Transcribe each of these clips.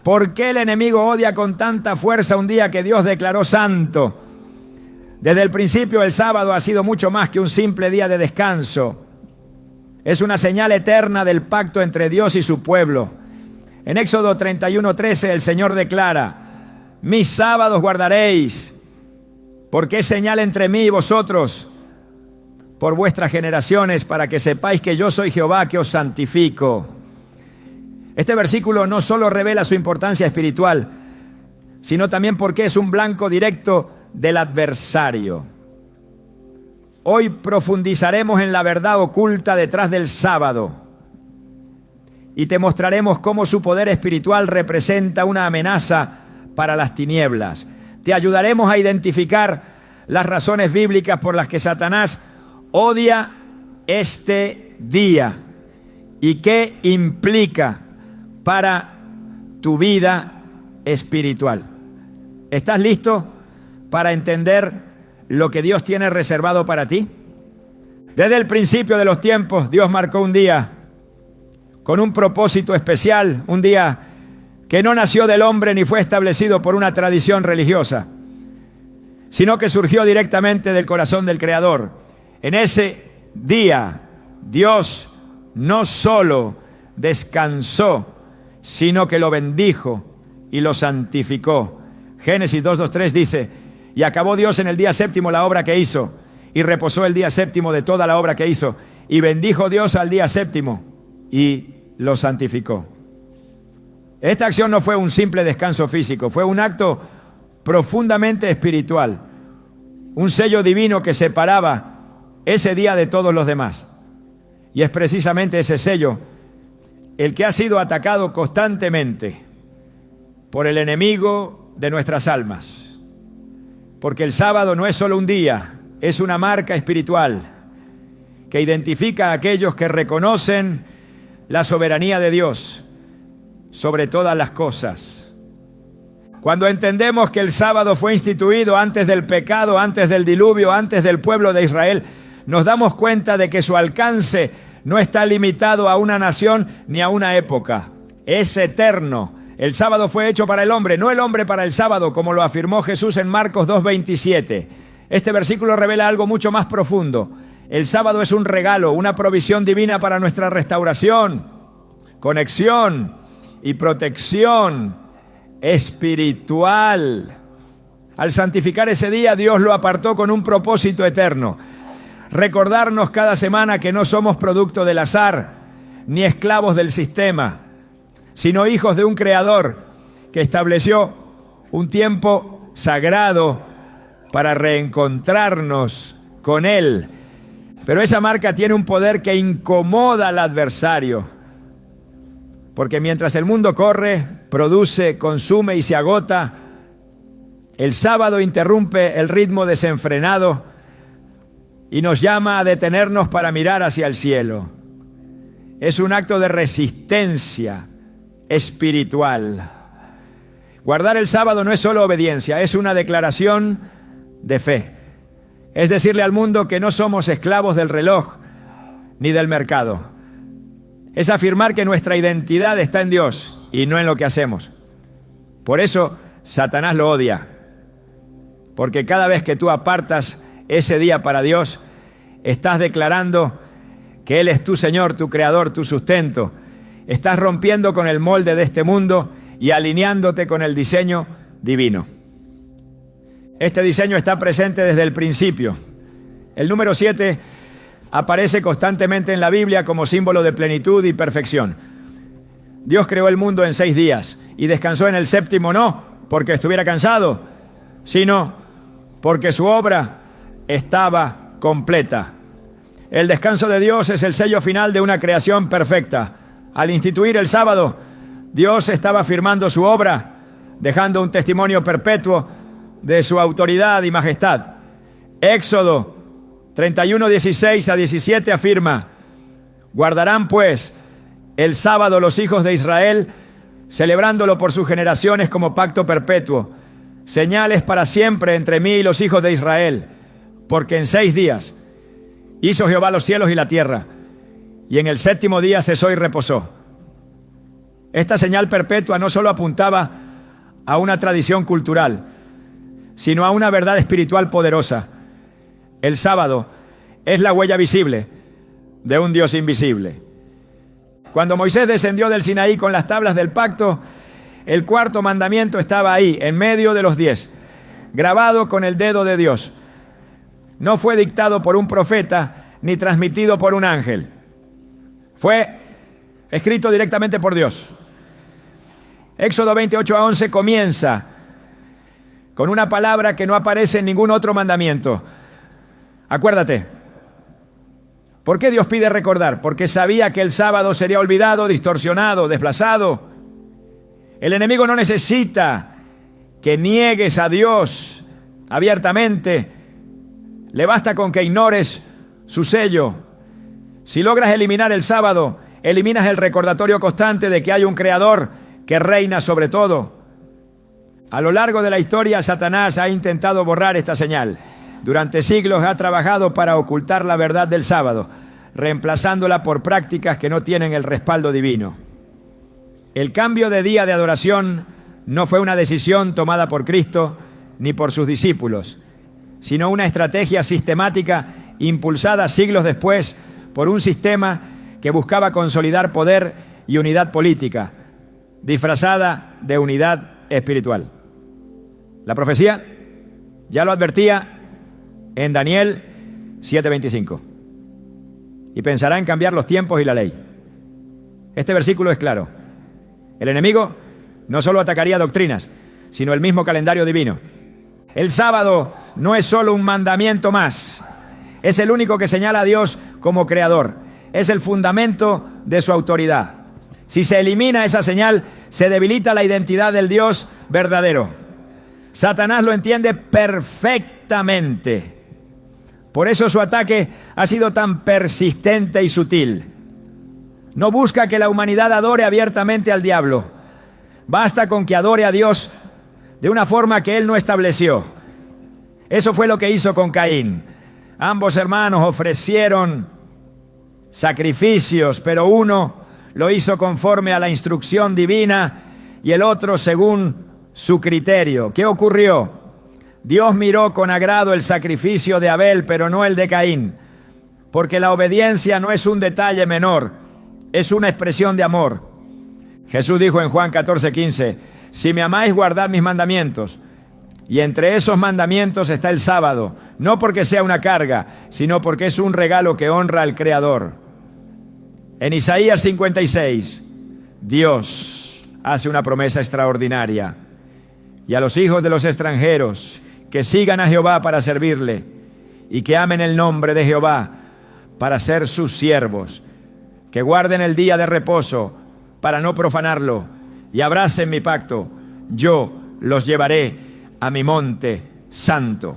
¿Por qué el enemigo odia con tanta fuerza un día que Dios declaró santo? Desde el principio el sábado ha sido mucho más que un simple día de descanso. Es una señal eterna del pacto entre Dios y su pueblo. En Éxodo 31:13 el Señor declara: mis sábados guardaréis, porque es señal entre mí y vosotros por vuestras generaciones, para que sepáis que yo soy Jehová que os santifico. Este versículo no solo revela su importancia espiritual, sino también porque es un blanco directo del adversario. Hoy profundizaremos en la verdad oculta detrás del sábado y te mostraremos cómo su poder espiritual representa una amenaza para las tinieblas. Te ayudaremos a identificar las razones bíblicas por las que Satanás odia este día y qué implica para tu vida espiritual. ¿Estás listo para entender lo que Dios tiene reservado para ti? Desde el principio de los tiempos, Dios marcó un día con un propósito especial, un día que no nació del hombre ni fue establecido por una tradición religiosa, sino que surgió directamente del corazón del Creador. En ese día, Dios no solo descansó, sino que lo bendijo y lo santificó. Génesis 2:3 dice: y acabó Dios en el día séptimo la obra que hizo, y reposó el día séptimo de toda la obra que hizo, y bendijo Dios al día séptimo, y lo santificó. Esta acción no fue un simple descanso físico, fue un acto profundamente espiritual, un sello divino que separaba ese día de todos los demás. Y es precisamente ese sello el que ha sido atacado constantemente por el enemigo de nuestras almas. Porque el sábado no es solo un día, es una marca espiritual que identifica a aquellos que reconocen la soberanía de Dios sobre todas las cosas. Cuando entendemos que el sábado fue instituido antes del pecado, antes del diluvio, antes del pueblo de Israel, nos damos cuenta de que su alcance no está limitado a una nación ni a una época. Es eterno. El sábado fue hecho para el hombre, no el hombre para el sábado, como lo afirmó Jesús en Marcos 2:27. Este versículo revela algo mucho más profundo. El sábado es un regalo, una provisión divina para nuestra restauración, conexión y protección espiritual. Al santificar ese día, Dios lo apartó con un propósito eterno. Recordarnos cada semana que no somos producto del azar, ni esclavos del sistema, sino hijos de un creador que estableció un tiempo sagrado para reencontrarnos con Él. Pero esa marca tiene un poder que incomoda al adversario, porque mientras el mundo corre, produce, consume y se agota, el sábado interrumpe el ritmo desenfrenado y nos llama a detenernos para mirar hacia el cielo. Es un acto de resistencia espiritual. Guardar el sábado no es solo obediencia, es una declaración de fe. Es decirle al mundo que no somos esclavos del reloj ni del mercado. Es afirmar que nuestra identidad está en Dios y no en lo que hacemos. Por eso Satanás lo odia, porque cada vez que tú apartas ese día para Dios, estás declarando que Él es tu Señor, tu Creador, tu sustento. Estás rompiendo con el molde de este mundo y alineándote con el diseño divino. Este diseño está presente desde el principio. El número 7 aparece constantemente en la Biblia como símbolo de plenitud y perfección. Dios creó el mundo en 6 días y descansó en el séptimo, no porque estuviera cansado, sino porque su obra estaba completa. El descanso de Dios es el sello final de una creación perfecta. Al instituir el sábado, Dios estaba firmando su obra, dejando un testimonio perpetuo de su autoridad y majestad. Éxodo 31:16-17 afirma: guardarán pues el sábado los hijos de Israel, celebrándolo por sus generaciones como pacto perpetuo, señales para siempre entre mí y los hijos de Israel, porque en 6 días hizo Jehová los cielos y la tierra, y en el séptimo día cesó y reposó. Esta señal perpetua no solo apuntaba a una tradición cultural, sino a una verdad espiritual poderosa. El sábado es la huella visible de un Dios invisible. Cuando Moisés descendió del Sinaí con las tablas del pacto, el cuarto mandamiento estaba ahí, en medio de los 10, grabado con el dedo de Dios. No fue dictado por un profeta ni transmitido por un ángel. Fue escrito directamente por Dios. Éxodo 28:11 comienza con una palabra que no aparece en ningún otro mandamiento. Acuérdate. ¿Por qué Dios pide recordar? Porque sabía que el sábado sería olvidado, distorsionado, desplazado. El enemigo no necesita que niegues a Dios abiertamente. Le basta con que ignores su sello. Si logras eliminar el sábado, eliminas el recordatorio constante de que hay un creador que reina sobre todo. A lo largo de la historia, Satanás ha intentado borrar esta señal. Durante siglos ha trabajado para ocultar la verdad del sábado, reemplazándola por prácticas que no tienen el respaldo divino. El cambio de día de adoración no fue una decisión tomada por Cristo ni por sus discípulos, sino una estrategia sistemática impulsada siglos después por un sistema que buscaba consolidar poder y unidad política, disfrazada de unidad espiritual. La profecía ya lo advertía en Daniel 7:25. Y pensará en cambiar los tiempos y la ley. Este versículo es claro. El enemigo no solo atacaría doctrinas, sino el mismo calendario divino. El sábado no es solo un mandamiento más. Es el único que señala a Dios como creador. Es el fundamento de su autoridad. Si se elimina esa señal, se debilita la identidad del Dios verdadero. Satanás lo entiende perfectamente. Por eso su ataque ha sido tan persistente y sutil. No busca que la humanidad adore abiertamente al diablo. Basta con que adore a Dios de una forma que Él no estableció. Eso fue lo que hizo con Caín. Ambos hermanos ofrecieron sacrificios, pero uno lo hizo conforme a la instrucción divina y el otro según su criterio. ¿Qué ocurrió? Dios miró con agrado el sacrificio de Abel, pero no el de Caín, porque la obediencia no es un detalle menor, es una expresión de amor. Jesús dijo en Juan 14:15, si me amáis, guardad mis mandamientos. Y entre esos mandamientos está el sábado, no porque sea una carga, sino porque es un regalo que honra al Creador. En Isaías 56, Dios hace una promesa extraordinaria. Y a los hijos de los extranjeros que sigan a Jehová para servirle y que amen el nombre de Jehová para ser sus siervos, que guarden el día de reposo para no profanarlo y abracen mi pacto, yo los llevaré a mi monte santo.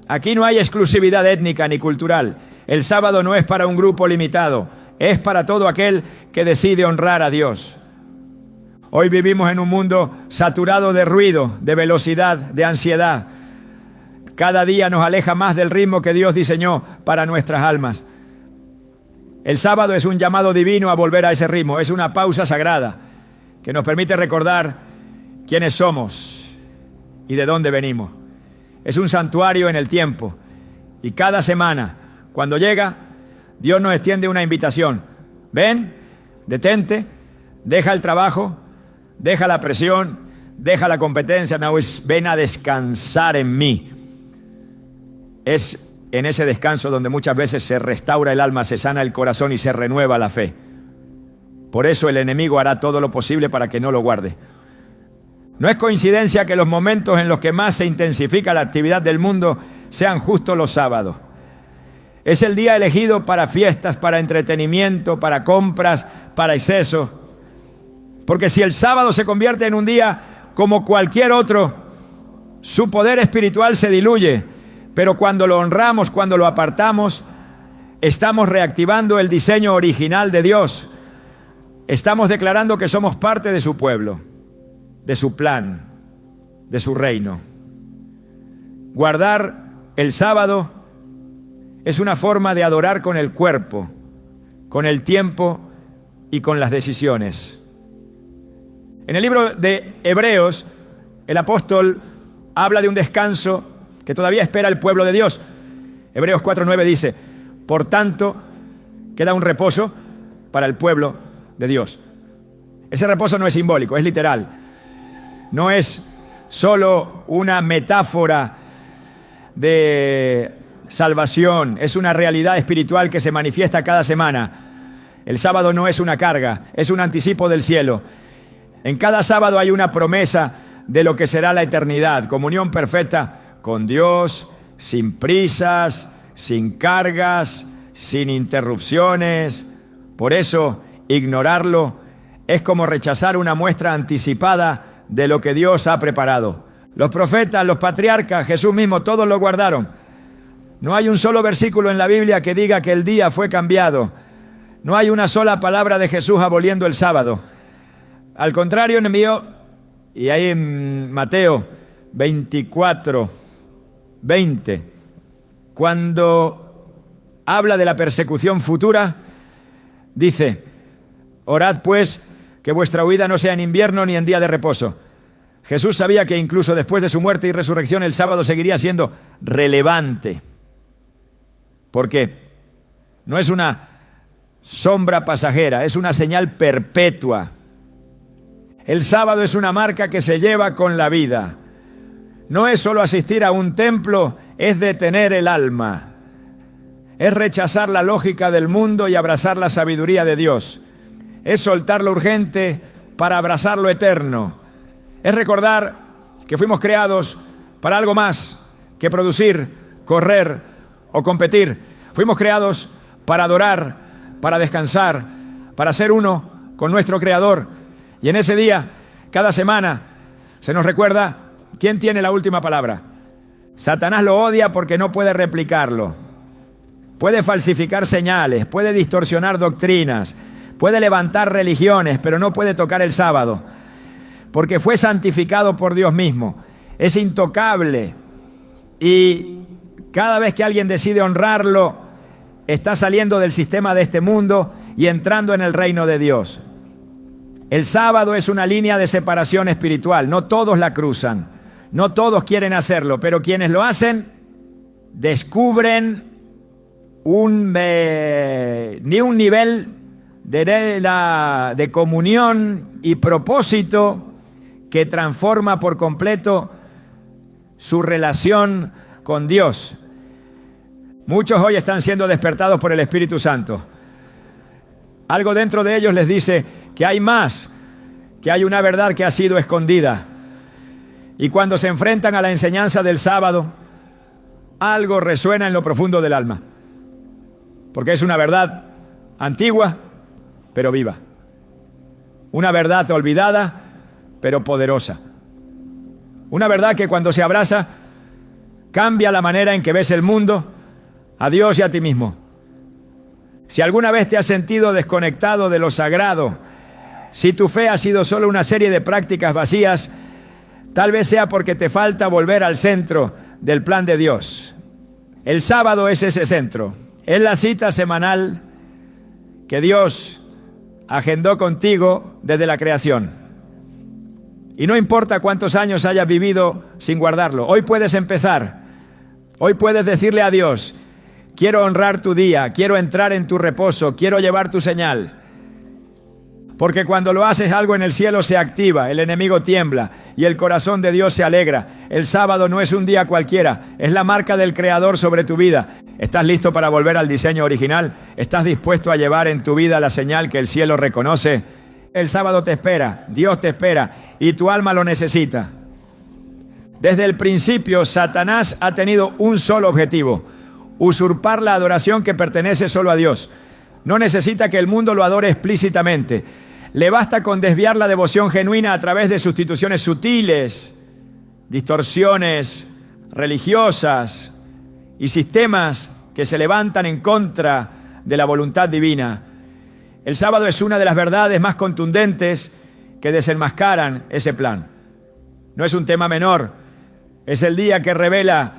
Aquí no hay exclusividad étnica ni cultural. El sábado no es para un grupo limitado, es para todo aquel que decide honrar a Dios. Hoy vivimos en un mundo saturado de ruido, de velocidad, de ansiedad. Cada día nos aleja más del ritmo que Dios diseñó para nuestras almas. El sábado es un llamado divino a volver a ese ritmo, es una pausa sagrada que nos permite recordar quiénes somos y de dónde venimos. Es un santuario en el tiempo y cada semana, cuando llega, Dios nos extiende una invitación. Ven, detente, deja el trabajo, deja la presión, deja la competencia, ven a descansar en mí. Es en ese descanso donde muchas veces se restaura el alma, se sana el corazón y se renueva la fe. Por eso el enemigo hará todo lo posible para que no lo guarde. No es coincidencia que los momentos en los que más se intensifica la actividad del mundo sean justo los sábados. Es el día elegido para fiestas, para entretenimiento, para compras, para excesos. Porque si el sábado se convierte en un día como cualquier otro, su poder espiritual se diluye. Pero cuando lo honramos, cuando lo apartamos, estamos reactivando el diseño original de Dios. Estamos declarando que somos parte de su pueblo, de su plan, de su reino. Guardar el sábado es una forma de adorar con el cuerpo, con el tiempo y con las decisiones. En el libro de Hebreos, el apóstol habla de un descanso que todavía espera el pueblo de Dios. Hebreos 4:9 dice: por tanto, queda un reposo para el pueblo de Dios. Ese reposo no es simbólico, es literal. No es solo una metáfora de salvación, es una realidad espiritual que se manifiesta cada semana. El sábado no es una carga, es un anticipo del cielo. En cada sábado hay una promesa de lo que será la eternidad, comunión perfecta con Dios, sin prisas, sin cargas, sin interrupciones. Por eso, ignorarlo es como rechazar una muestra anticipada de lo que Dios ha preparado. Los profetas, los patriarcas, Jesús mismo, todos lo guardaron. No hay un solo versículo en la Biblia que diga que el día fue cambiado. No hay una sola palabra de Jesús aboliendo el sábado. Al contrario, enemigo, y ahí en Mateo 24:20, cuando habla de la persecución futura, dice: orad pues que vuestra huida no sea en invierno ni en día de reposo. Jesús sabía que incluso después de su muerte y resurrección el sábado seguiría siendo relevante. ¿Por qué? No es una sombra pasajera, es una señal perpetua. El sábado es una marca que se lleva con la vida. No es solo asistir a un templo, es detener el alma. Es rechazar la lógica del mundo y abrazar la sabiduría de Dios. Es soltar lo urgente para abrazar lo eterno. Es recordar que fuimos creados para algo más que producir, correr o competir. Fuimos creados para adorar, para descansar, para ser uno con nuestro Creador. Y en ese día, cada semana, se nos recuerda quién tiene la última palabra. Satanás lo odia porque no puede replicarlo. Puede falsificar señales, puede distorsionar doctrinas, puede levantar religiones, pero no puede tocar el sábado, porque fue santificado por Dios mismo. Es intocable. Y cada vez que alguien decide honrarlo, está saliendo del sistema de este mundo y entrando en el reino de Dios. El sábado es una línea de separación espiritual. No todos la cruzan, no todos quieren hacerlo, pero quienes lo hacen descubren un nivel de comunión y propósito que transforma por completo su relación con Dios. Muchos hoy están siendo despertados por el Espíritu Santo. Algo dentro de ellos les dice que hay más, que hay una verdad que ha sido escondida. Y cuando se enfrentan a la enseñanza del sábado, algo resuena en lo profundo del alma. Porque es una verdad antigua, pero viva. Una verdad olvidada, pero poderosa. Una verdad que cuando se abraza, cambia la manera en que ves el mundo, a Dios y a ti mismo. Si alguna vez te has sentido desconectado de lo sagrado, si tu fe ha sido solo una serie de prácticas vacías, tal vez sea porque te falta volver al centro del plan de Dios. El sábado es ese centro. Es la cita semanal que Dios agendó contigo desde la creación. Y no importa cuántos años hayas vivido sin guardarlo, hoy puedes empezar. Hoy puedes decirle a Dios: quiero honrar tu día, quiero entrar en tu reposo, quiero llevar tu señal. Porque cuando lo haces, algo en el cielo se activa, el enemigo tiembla y el corazón de Dios se alegra. El sábado no es un día cualquiera, es la marca del Creador sobre tu vida. ¿Estás listo para volver al diseño original? ¿Estás dispuesto a llevar en tu vida la señal que el cielo reconoce? El sábado te espera, Dios te espera y tu alma lo necesita. Desde el principio, Satanás ha tenido un solo objetivo: usurpar la adoración que pertenece solo a Dios. No necesita que el mundo lo adore explícitamente. Le basta con desviar la devoción genuina a través de sustituciones sutiles, distorsiones religiosas y sistemas que se levantan en contra de la voluntad divina. El sábado es una de las verdades más contundentes que desenmascaran ese plan. No es un tema menor, es el día que revela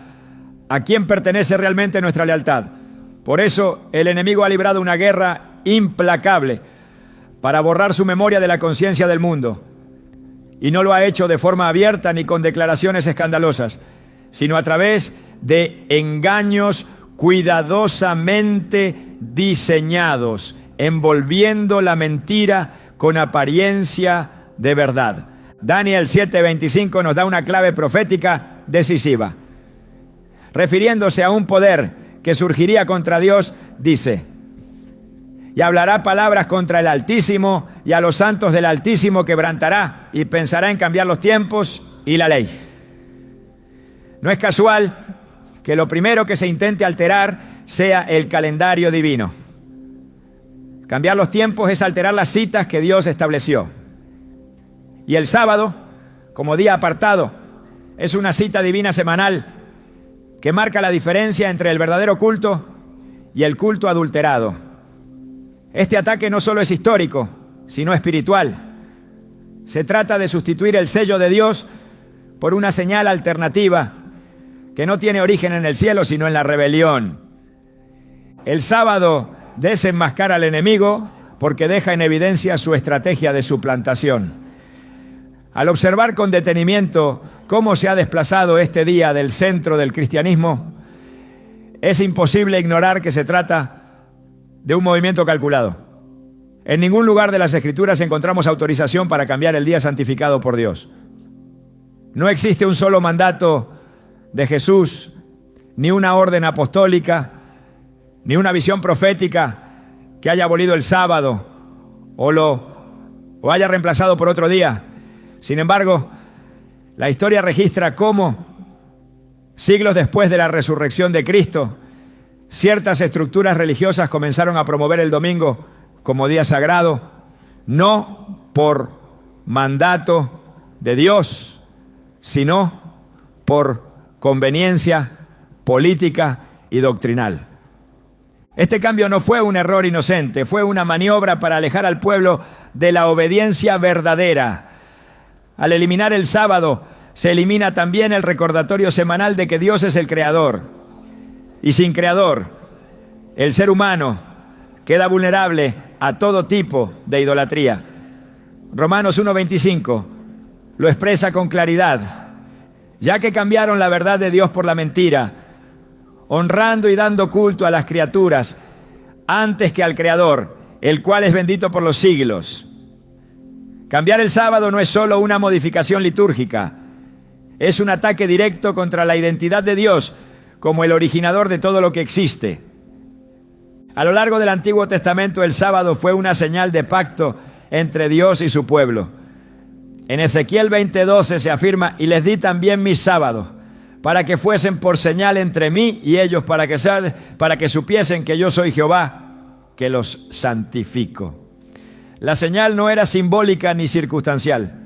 a quién pertenece realmente nuestra lealtad. Por eso el enemigo ha librado una guerra implacable para borrar su memoria de la conciencia del mundo. Y no lo ha hecho de forma abierta ni con declaraciones escandalosas, sino a través de engaños cuidadosamente diseñados, envolviendo la mentira con apariencia de verdad. Daniel 7:25 nos da una clave profética decisiva. Refiriéndose a un poder que surgiría contra Dios, dice: y hablará palabras contra el Altísimo, y a los santos del Altísimo quebrantará, y pensará en cambiar los tiempos y la ley. No es casual que lo primero que se intente alterar sea el calendario divino. Cambiar los tiempos es alterar las citas que Dios estableció. Y el sábado, como día apartado, es una cita divina semanal que marca la diferencia entre el verdadero culto y el culto adulterado. Este ataque no solo es histórico, sino espiritual. Se trata de sustituir el sello de Dios por una señal alternativa que no tiene origen en el cielo, sino en la rebelión. El sábado desenmascara al enemigo porque deja en evidencia su estrategia de suplantación. Al observar con detenimiento cómo se ha desplazado este día del centro del cristianismo, es imposible ignorar que se trata de un movimiento calculado. En ningún lugar de las Escrituras encontramos autorización para cambiar el día santificado por Dios. No existe un solo mandato de Jesús, ni una orden apostólica, ni una visión profética que haya abolido el sábado o haya reemplazado por otro día. Sin embargo, la historia registra cómo, siglos después de la resurrección de Cristo, ciertas estructuras religiosas comenzaron a promover el domingo como día sagrado, no por mandato de Dios, sino por conveniencia política y doctrinal. Este cambio no fue un error inocente, fue una maniobra para alejar al pueblo de la obediencia verdadera. Al eliminar el sábado, se elimina también el recordatorio semanal de que Dios es el creador. Y sin creador, el ser humano queda vulnerable a todo tipo de idolatría. Romanos 1:25 lo expresa con claridad. Ya que cambiaron la verdad de Dios por la mentira, honrando y dando culto a las criaturas antes que al Creador, el cual es bendito por los siglos. Cambiar el sábado no es solo una modificación litúrgica, es un ataque directo contra la identidad de Dios como el originador de todo lo que existe. A lo largo del Antiguo Testamento, el sábado fue una señal de pacto entre Dios y su pueblo. En Ezequiel 20:12 se afirma: y les di también mis sábados, para que fuesen por señal entre mí y ellos, para que supiesen que yo soy Jehová, que los santifico. La señal no era simbólica ni circunstancial.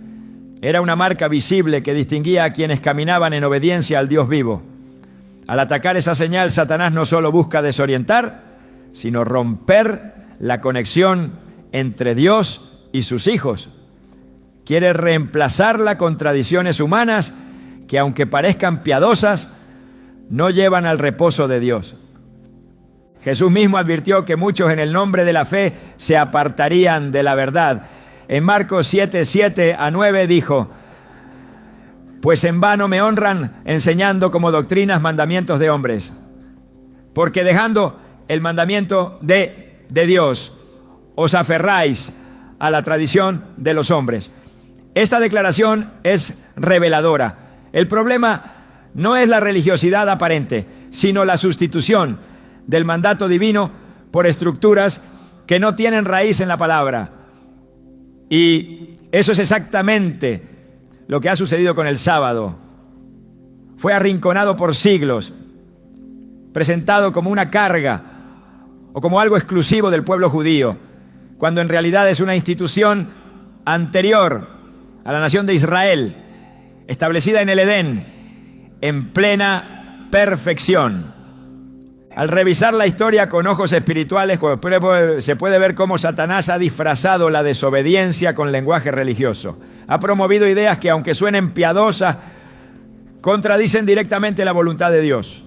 Era una marca visible que distinguía a quienes caminaban en obediencia al Dios vivo. Al atacar esa señal, Satanás no solo busca desorientar, sino romper la conexión entre Dios y sus hijos. Quiere reemplazarla con tradiciones humanas que, aunque parezcan piadosas, no llevan al reposo de Dios. Jesús mismo advirtió que muchos en el nombre de la fe se apartarían de la verdad. En Marcos 7:7-9 dijo: pues en vano me honran enseñando como doctrinas mandamientos de hombres, porque dejando el mandamiento de Dios, os aferráis a la tradición de los hombres. Esta declaración es reveladora. El problema no es la religiosidad aparente, sino la sustitución del mandato divino por estructuras que no tienen raíz en la palabra. Y eso es exactamente lo que ha sucedido con el sábado. Fue arrinconado por siglos, presentado como una carga o como algo exclusivo del pueblo judío, cuando en realidad es una institución anterior a la nación de Israel, establecida en el Edén, en plena perfección. Al revisar la historia con ojos espirituales, se puede ver cómo Satanás ha disfrazado la desobediencia con lenguaje religioso. Ha promovido ideas que, aunque suenen piadosas, contradicen directamente la voluntad de Dios.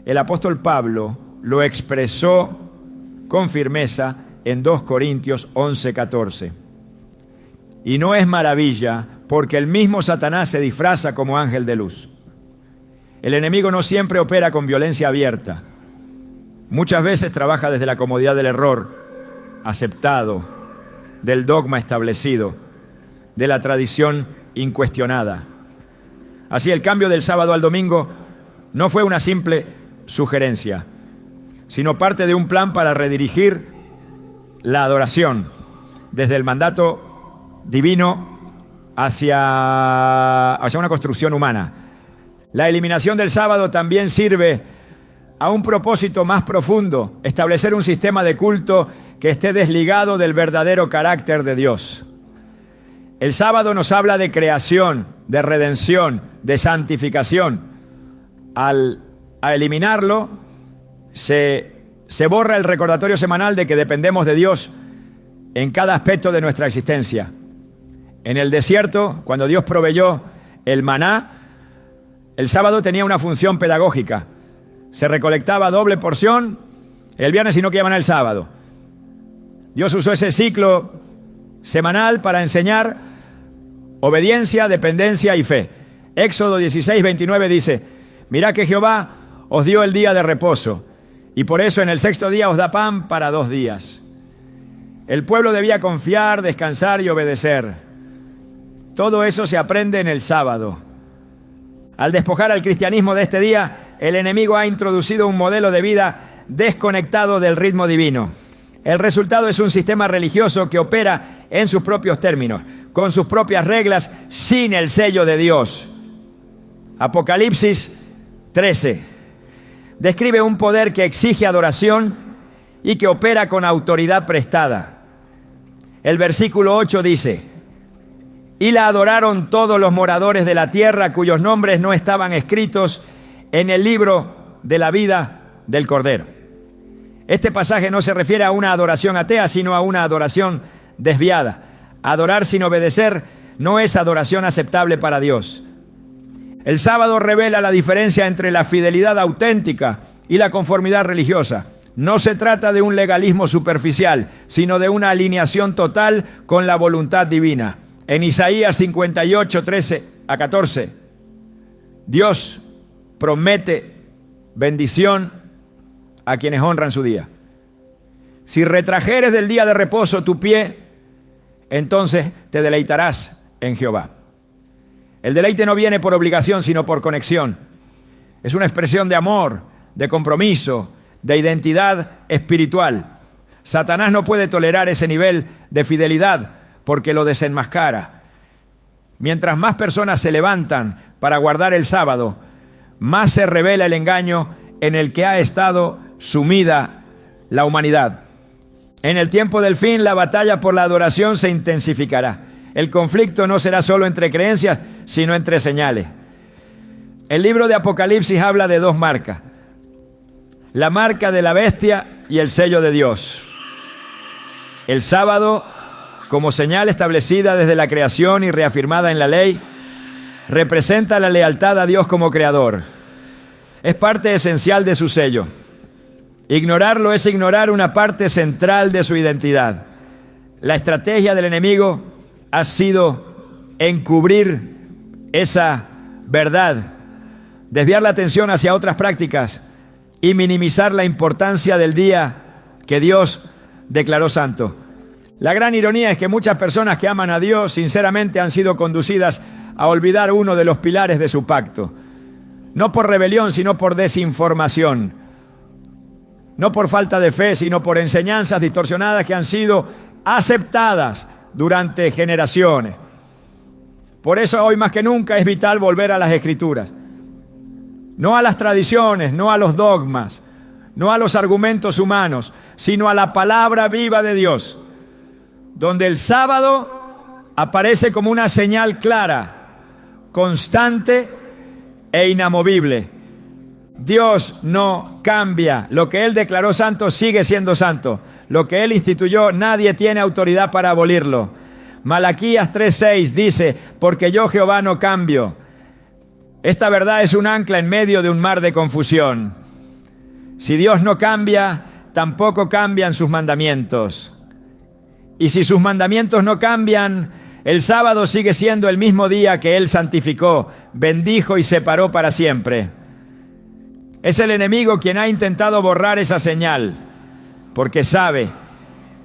El apóstol Pablo lo expresó con firmeza en 2 Corintios 11:14. Y no es maravilla, porque el mismo Satanás se disfraza como ángel de luz. El enemigo no siempre opera con violencia abierta. Muchas veces trabaja desde la comodidad del error aceptado, del dogma establecido, de la tradición incuestionada. Así, el cambio del sábado al domingo no fue una simple sugerencia, sino parte de un plan para redirigir la adoración desde el mandato divino hacia una construcción humana. La eliminación del sábado también sirve a un propósito más profundo: establecer un sistema de culto que esté desligado del verdadero carácter de Dios. El sábado nos habla de creación, de redención, de santificación. Al eliminarlo, se borra el recordatorio semanal de que dependemos de Dios en cada aspecto de nuestra existencia. En el desierto, cuando Dios proveyó el maná, el sábado tenía una función pedagógica. Se recolectaba doble porción el viernes y no quedaba el sábado. Dios usó ese ciclo semanal para enseñar obediencia, dependencia y fe. Éxodo 16:29 dice: mirad que Jehová os dio el día de reposo, y por eso en el sexto día os da pan para 2 días. El pueblo debía confiar, descansar y obedecer. Todo eso se aprende en el sábado. Al despojar al cristianismo de este día, el enemigo ha introducido un modelo de vida desconectado del ritmo divino. El resultado es un sistema religioso que opera en sus propios términos, con sus propias reglas, sin el sello de Dios. Apocalipsis 13 describe un poder que exige adoración y que opera con autoridad prestada. El versículo 8 dice: y la adoraron todos los moradores de la tierra cuyos nombres no estaban escritos en el libro de la vida del Cordero. Este pasaje no se refiere a una adoración atea, sino a una adoración desviada. Adorar sin obedecer no es adoración aceptable para Dios. El sábado revela la diferencia entre la fidelidad auténtica y la conformidad religiosa. No se trata de un legalismo superficial, sino de una alineación total con la voluntad divina. En Isaías 58, 13-14, Dios promete bendición a quienes honran su día. Si retrajeres del día de reposo tu pie, entonces te deleitarás en Jehová. El deleite no viene por obligación, sino por conexión. Es una expresión de amor, de compromiso, de identidad espiritual. Satanás no puede tolerar ese nivel de fidelidad porque lo desenmascara. Mientras más personas se levantan para guardar el sábado, más se revela el engaño en el que ha estado sumida la humanidad. En el tiempo del fin, la batalla por la adoración se intensificará. El conflicto no será solo entre creencias, sino entre señales. El libro de Apocalipsis habla de 2 marcas: la marca de la bestia y el sello de Dios. El sábado, como señal establecida desde la creación y reafirmada en la ley, representa la lealtad a Dios como creador. Es parte esencial de su sello. Ignorarlo es ignorar una parte central de su identidad. La estrategia del enemigo ha sido encubrir esa verdad, desviar la atención hacia otras prácticas y minimizar la importancia del día que Dios declaró santo. La gran ironía es que muchas personas que aman a Dios sinceramente han sido conducidas a olvidar uno de los pilares de su pacto. No por rebelión, sino por desinformación. No por falta de fe, sino por enseñanzas distorsionadas que han sido aceptadas durante generaciones. Por eso hoy más que nunca es vital volver a las Escrituras. No a las tradiciones, no a los dogmas, no a los argumentos humanos, sino a la palabra viva de Dios, donde el sábado aparece como una señal clara, constante e inamovible. Dios no cambia. Lo que Él declaró santo sigue siendo santo. Lo que Él instituyó, nadie tiene autoridad para abolirlo. Malaquías 3:6 dice: porque yo Jehová no cambio. Esta verdad es un ancla en medio de un mar de confusión. Si Dios no cambia, tampoco cambian sus mandamientos. Y si sus mandamientos no cambian, El sábado sigue siendo el mismo día que Él santificó, bendijo y separó para siempre. Es el enemigo quien ha intentado borrar esa señal, porque sabe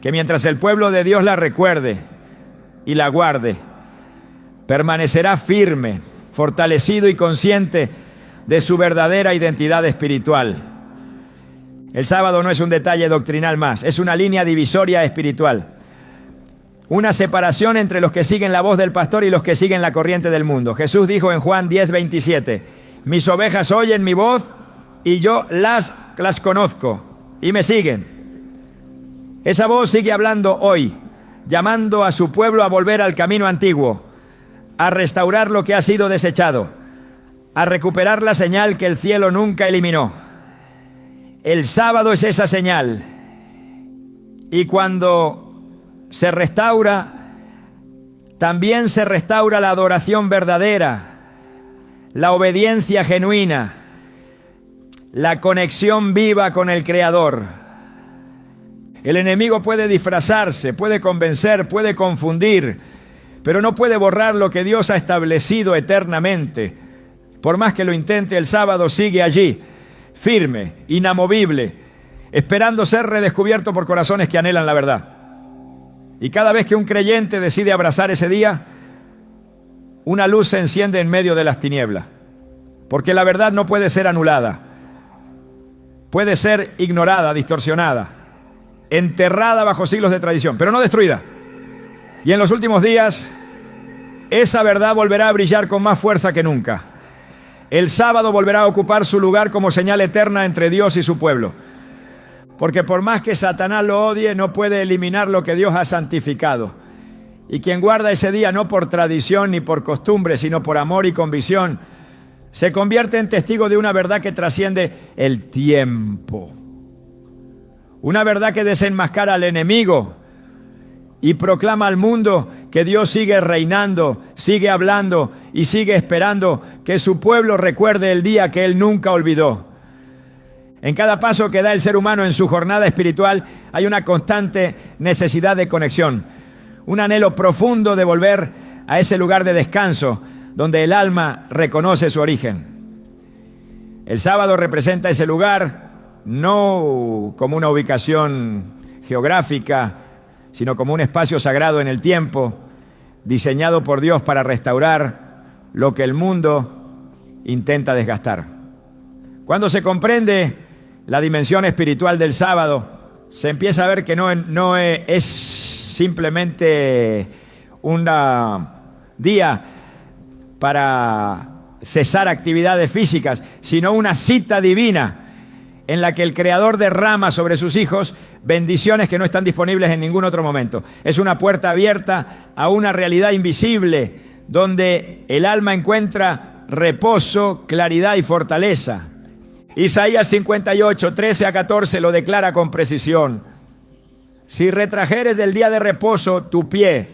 que mientras el pueblo de Dios la recuerde y la guarde, permanecerá firme, fortalecido y consciente de su verdadera identidad espiritual. El sábado no es un detalle doctrinal más, es una línea divisoria espiritual. Una separación entre los que siguen la voz del pastor y los que siguen la corriente del mundo. Jesús dijo en Juan 10:27, mis ovejas oyen mi voz y yo las conozco y me siguen. Esa voz sigue hablando hoy, llamando a su pueblo a volver al camino antiguo, a restaurar lo que ha sido desechado, a recuperar la señal que el cielo nunca eliminó. El sábado es esa señal. Y cuando se restaura, también se restaura la adoración verdadera, la obediencia genuina, la conexión viva con el Creador. El enemigo puede disfrazarse, puede convencer, puede confundir, pero no puede borrar lo que Dios ha establecido eternamente. Por más que lo intente, el sábado sigue allí, firme, inamovible, esperando ser redescubierto por corazones que anhelan la verdad. Y cada vez que un creyente decide abrazar ese día, una luz se enciende en medio de las tinieblas. Porque la verdad no puede ser anulada. Puede ser ignorada, distorsionada, enterrada bajo siglos de tradición, pero no destruida. Y en los últimos días, esa verdad volverá a brillar con más fuerza que nunca. El sábado volverá a ocupar su lugar como señal eterna entre Dios y su pueblo. Porque por más que Satanás lo odie, no puede eliminar lo que Dios ha santificado. Y quien guarda ese día no por tradición ni por costumbre, sino por amor y convicción, se convierte en testigo de una verdad que trasciende el tiempo. Una verdad que desenmascara al enemigo y proclama al mundo que Dios sigue reinando, sigue hablando y sigue esperando que su pueblo recuerde el día que Él nunca olvidó. En cada paso que da el ser humano en su jornada espiritual hay una constante necesidad de conexión, un anhelo profundo de volver a ese lugar de descanso donde el alma reconoce su origen. El sábado representa ese lugar no como una ubicación geográfica, sino como un espacio sagrado en el tiempo, diseñado por Dios para restaurar lo que el mundo intenta desgastar. Cuando se comprende la dimensión espiritual del sábado, se empieza a ver que no es simplemente un día para cesar actividades físicas, sino una cita divina en la que el Creador derrama sobre sus hijos bendiciones que no están disponibles en ningún otro momento. Es una puerta abierta a una realidad invisible, donde el alma encuentra reposo, claridad y fortaleza. Isaías 58, 13 a 14 lo declara con precisión. Si retrajeres del día de reposo tu pie,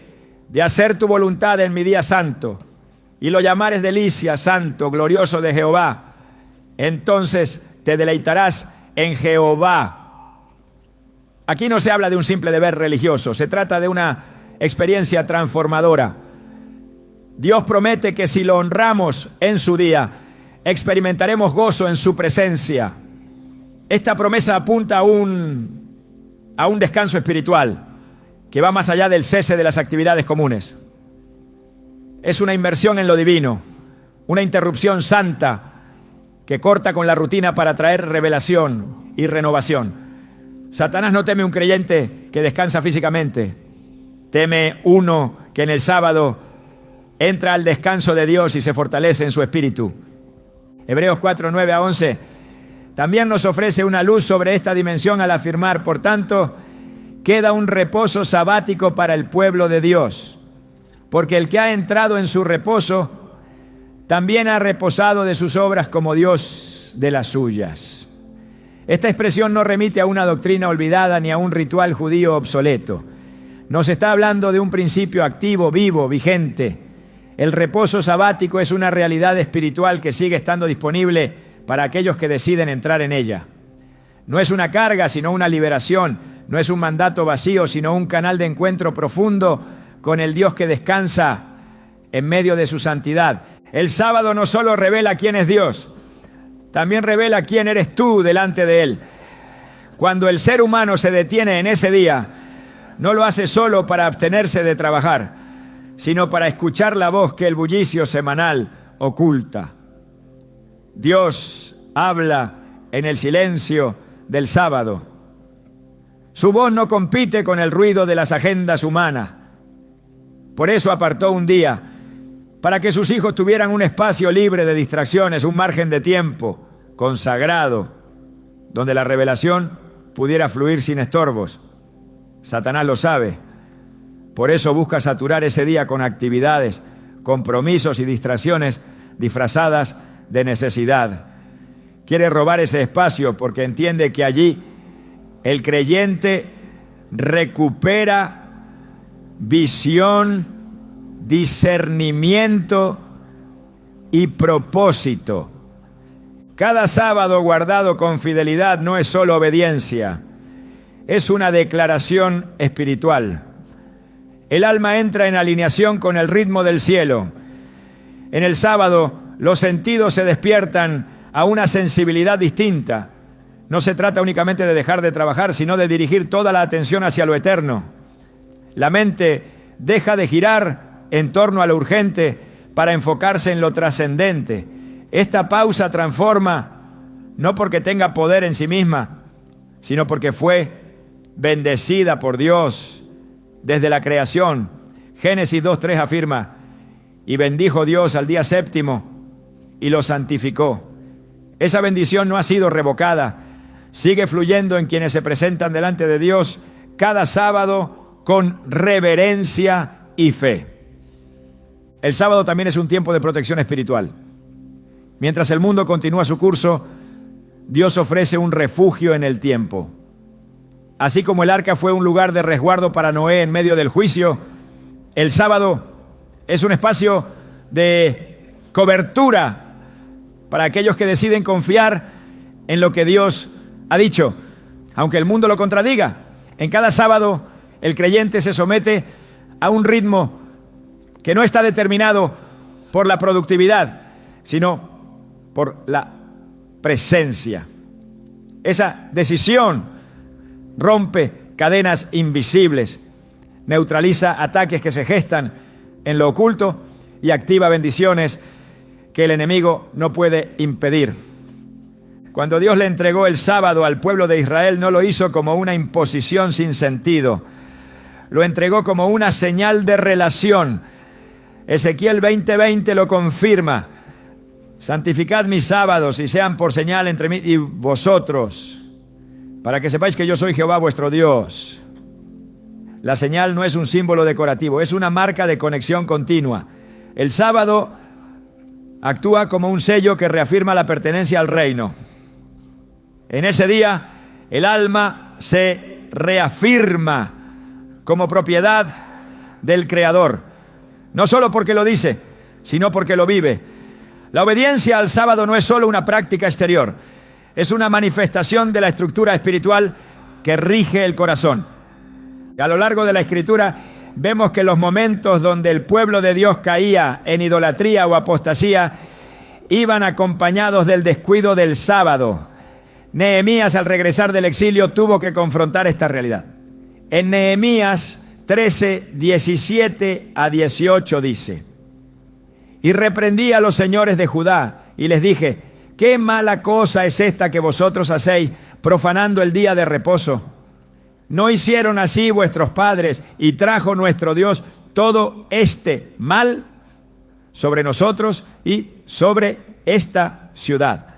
de hacer tu voluntad en mi día santo, y lo llamares delicia, santo, glorioso de Jehová, entonces te deleitarás en Jehová. Aquí no se habla de un simple deber religioso, se trata de una experiencia transformadora. Dios promete que si lo honramos en su día, experimentaremos gozo en su presencia. Esta promesa apunta a un descanso espiritual que va más allá del cese de las actividades comunes. Es una inmersión en lo divino, una interrupción santa que corta con la rutina para traer revelación y renovación. Satanás no teme un creyente que descansa físicamente, teme uno que en el sábado entra al descanso de Dios y se fortalece en su espíritu. Hebreos 4, 9 a 11 también nos ofrece una luz sobre esta dimensión al afirmar, por tanto, queda un reposo sabático para el pueblo de Dios, porque el que ha entrado en su reposo también ha reposado de sus obras como Dios de las suyas. Esta expresión no remite a una doctrina olvidada ni a un ritual judío obsoleto. Nos está hablando de un principio activo, vivo, vigente. El reposo sabático es una realidad espiritual que sigue estando disponible para aquellos que deciden entrar en ella. No es una carga, sino una liberación. No es un mandato vacío, sino un canal de encuentro profundo con el Dios que descansa en medio de su santidad. El sábado no solo revela quién es Dios, también revela quién eres tú delante de Él. Cuando el ser humano se detiene en ese día, no lo hace solo para abstenerse de trabajar, sino para escuchar la voz que el bullicio semanal oculta. Dios habla en el silencio del sábado. Su voz no compite con el ruido de las agendas humanas. Por eso apartó un día para que sus hijos tuvieran un espacio libre de distracciones, un margen de tiempo consagrado, donde la revelación pudiera fluir sin estorbos. Satanás lo sabe. Por eso busca saturar ese día con actividades, compromisos y distracciones disfrazadas de necesidad. Quiere robar ese espacio porque entiende que allí el creyente recupera visión, discernimiento y propósito. Cada sábado guardado con fidelidad no es solo obediencia, es una declaración espiritual. El alma entra en alineación con el ritmo del cielo. En el sábado los sentidos se despiertan a una sensibilidad distinta. No se trata únicamente de dejar de trabajar, sino de dirigir toda la atención hacia lo eterno. La mente deja de girar en torno a lo urgente para enfocarse en lo trascendente. Esta pausa transforma, no porque tenga poder en sí misma, sino porque fue bendecida por Dios desde la creación. Génesis 2:3 afirma: y bendijo Dios al día séptimo y lo santificó. Esa bendición no ha sido revocada, sigue fluyendo en quienes se presentan delante de Dios cada sábado con reverencia y fe. El sábado también es un tiempo de protección espiritual. Mientras el mundo continúa su curso, Dios ofrece un refugio en el tiempo. Así como el arca fue un lugar de resguardo para Noé en medio del juicio, el sábado es un espacio de cobertura para aquellos que deciden confiar en lo que Dios ha dicho, aunque el mundo lo contradiga. En cada sábado el creyente se somete a un ritmo que no está determinado por la productividad, sino por la presencia. Esa decisión rompe cadenas invisibles, neutraliza ataques que se gestan en lo oculto y activa bendiciones que el enemigo no puede impedir. Cuando Dios le entregó el sábado al pueblo de Israel, no lo hizo como una imposición sin sentido, lo entregó como una señal de relación. Ezequiel 20:20 lo confirma: santificad mis sábados y sean por señal entre mí y vosotros, para que sepáis que yo soy Jehová vuestro Dios. La señal no es un símbolo decorativo, es una marca de conexión continua. El sábado actúa como un sello que reafirma la pertenencia al reino. En ese día, el alma se reafirma como propiedad del Creador, no solo porque lo dice, sino porque lo vive. La obediencia al sábado no es solo una práctica exterior, es una manifestación de la estructura espiritual que rige el corazón. A lo largo de la Escritura vemos que los momentos donde el pueblo de Dios caía en idolatría o apostasía iban acompañados del descuido del sábado. Nehemías, al regresar del exilio, tuvo que confrontar esta realidad. En Nehemías 13, 17 a 18 dice: y reprendí a los señores de Judá y les dije: qué mala cosa es esta que vosotros hacéis, profanando el día de reposo. ¿No hicieron así vuestros padres y trajo nuestro Dios todo este mal sobre nosotros y sobre esta ciudad?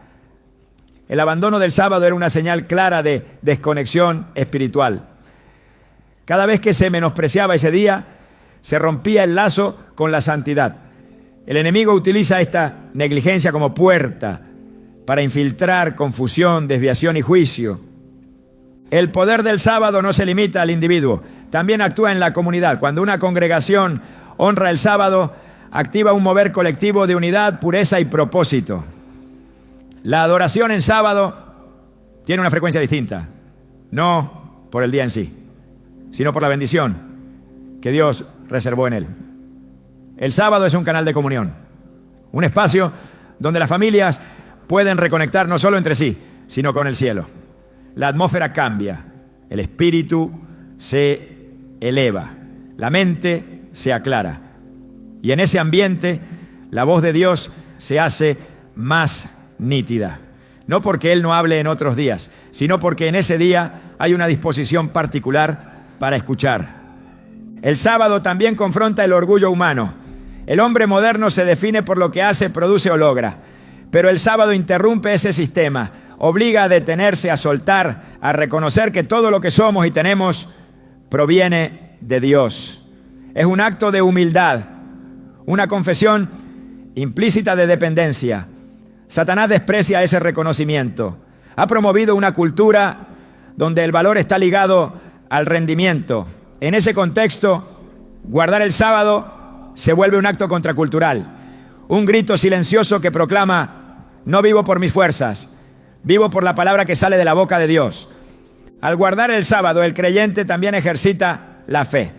El abandono del sábado era una señal clara de desconexión espiritual. Cada vez que se menospreciaba ese día, se rompía el lazo con la santidad. El enemigo utiliza esta negligencia como puerta para infiltrar confusión, desviación y juicio. El poder del sábado no se limita al individuo, también actúa en la comunidad. Cuando una congregación honra el sábado, activa un mover colectivo de unidad, pureza y propósito. La adoración en sábado tiene una frecuencia distinta, no por el día en sí, sino por la bendición que Dios reservó en él. El sábado es un canal de comunión, un espacio donde las familias pueden reconectar no solo entre sí, sino con el cielo. La atmósfera cambia, el espíritu se eleva, la mente se aclara. Y en ese ambiente, la voz de Dios se hace más nítida. No porque Él no hable en otros días, sino porque en ese día hay una disposición particular para escuchar. El sábado también confronta el orgullo humano. El hombre moderno se define por lo que hace, produce o logra. Pero el sábado interrumpe ese sistema, obliga a detenerse, a soltar, a reconocer que todo lo que somos y tenemos proviene de Dios. Es un acto de humildad, una confesión implícita de dependencia. Satanás desprecia ese reconocimiento. Ha promovido una cultura donde el valor está ligado al rendimiento. En ese contexto, guardar el sábado se vuelve un acto contracultural, un grito silencioso que proclama: no vivo por mis fuerzas, vivo por la palabra que sale de la boca de Dios. Al guardar el sábado, el creyente también ejercita la fe.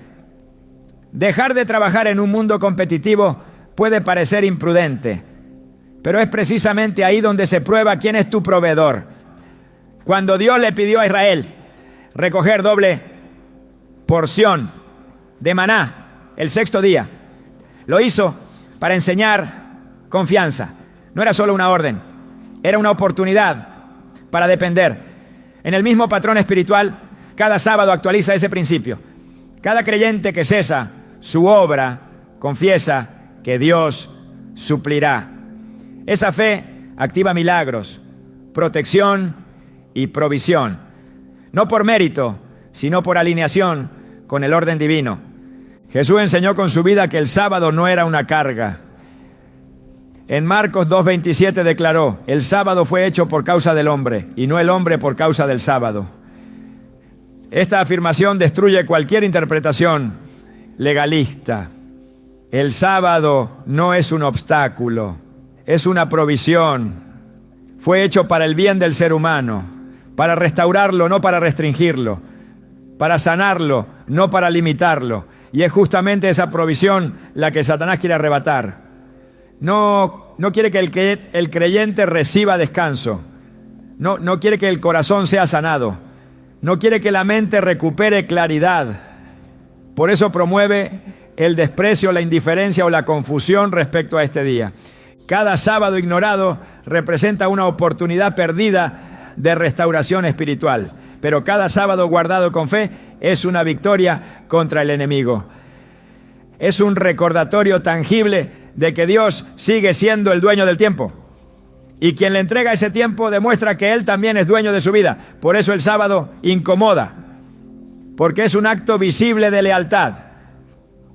Dejar de trabajar en un mundo competitivo puede parecer imprudente, pero es precisamente ahí donde se prueba quién es tu proveedor. Cuando Dios le pidió a Israel recoger doble porción de maná el sexto día, lo hizo para enseñar confianza. No era solo una orden, era una oportunidad para depender. En el mismo patrón espiritual, cada sábado actualiza ese principio. Cada creyente que cesa su obra confiesa que Dios suplirá. Esa fe activa milagros, protección y provisión, no por mérito, sino por alineación con el orden divino. Jesús enseñó con su vida que el sábado no era una carga. En Marcos 2:27 declaró: el sábado fue hecho por causa del hombre, y no el hombre por causa del sábado. Esta afirmación destruye cualquier interpretación legalista. El sábado no es un obstáculo, es una provisión. Fue hecho para el bien del ser humano, para restaurarlo, no para restringirlo, para sanarlo, no para limitarlo. Y es justamente esa provisión la que Satanás quiere arrebatar. No quiere que el creyente reciba descanso. No quiere que el corazón sea sanado. No quiere que la mente recupere claridad. Por eso promueve el desprecio, la indiferencia o la confusión respecto a este día. Cada sábado ignorado representa una oportunidad perdida de restauración espiritual. Pero cada sábado guardado con fe es una victoria contra el enemigo. Es un recordatorio tangible de que Dios sigue siendo el dueño del tiempo. Y quien le entrega ese tiempo demuestra que Él también es dueño de su vida. Por eso el sábado incomoda, porque es un acto visible de lealtad.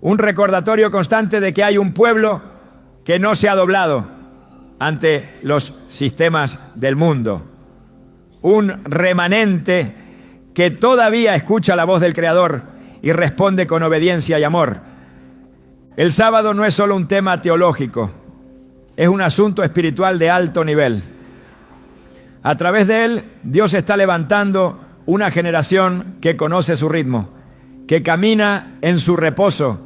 Un recordatorio constante de que hay un pueblo que no se ha doblado ante los sistemas del mundo. Un remanente que todavía escucha la voz del Creador y responde con obediencia y amor. El sábado no es solo un tema teológico, es un asunto espiritual de alto nivel. A través de él, Dios está levantando una generación que conoce su ritmo, que camina en su reposo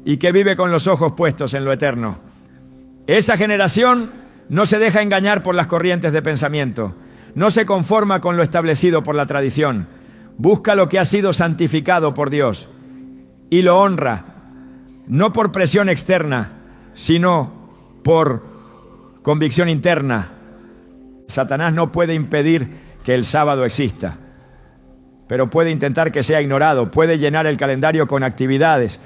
y que vive con los ojos puestos en lo eterno. Esa generación no se deja engañar por las corrientes de pensamiento, no se conforma con lo establecido por la tradición, busca lo que ha sido santificado por Dios y lo honra, no por presión externa, sino por convicción interna. Satanás no puede impedir que el sábado exista, pero puede intentar que sea ignorado, puede llenar el calendario con actividades,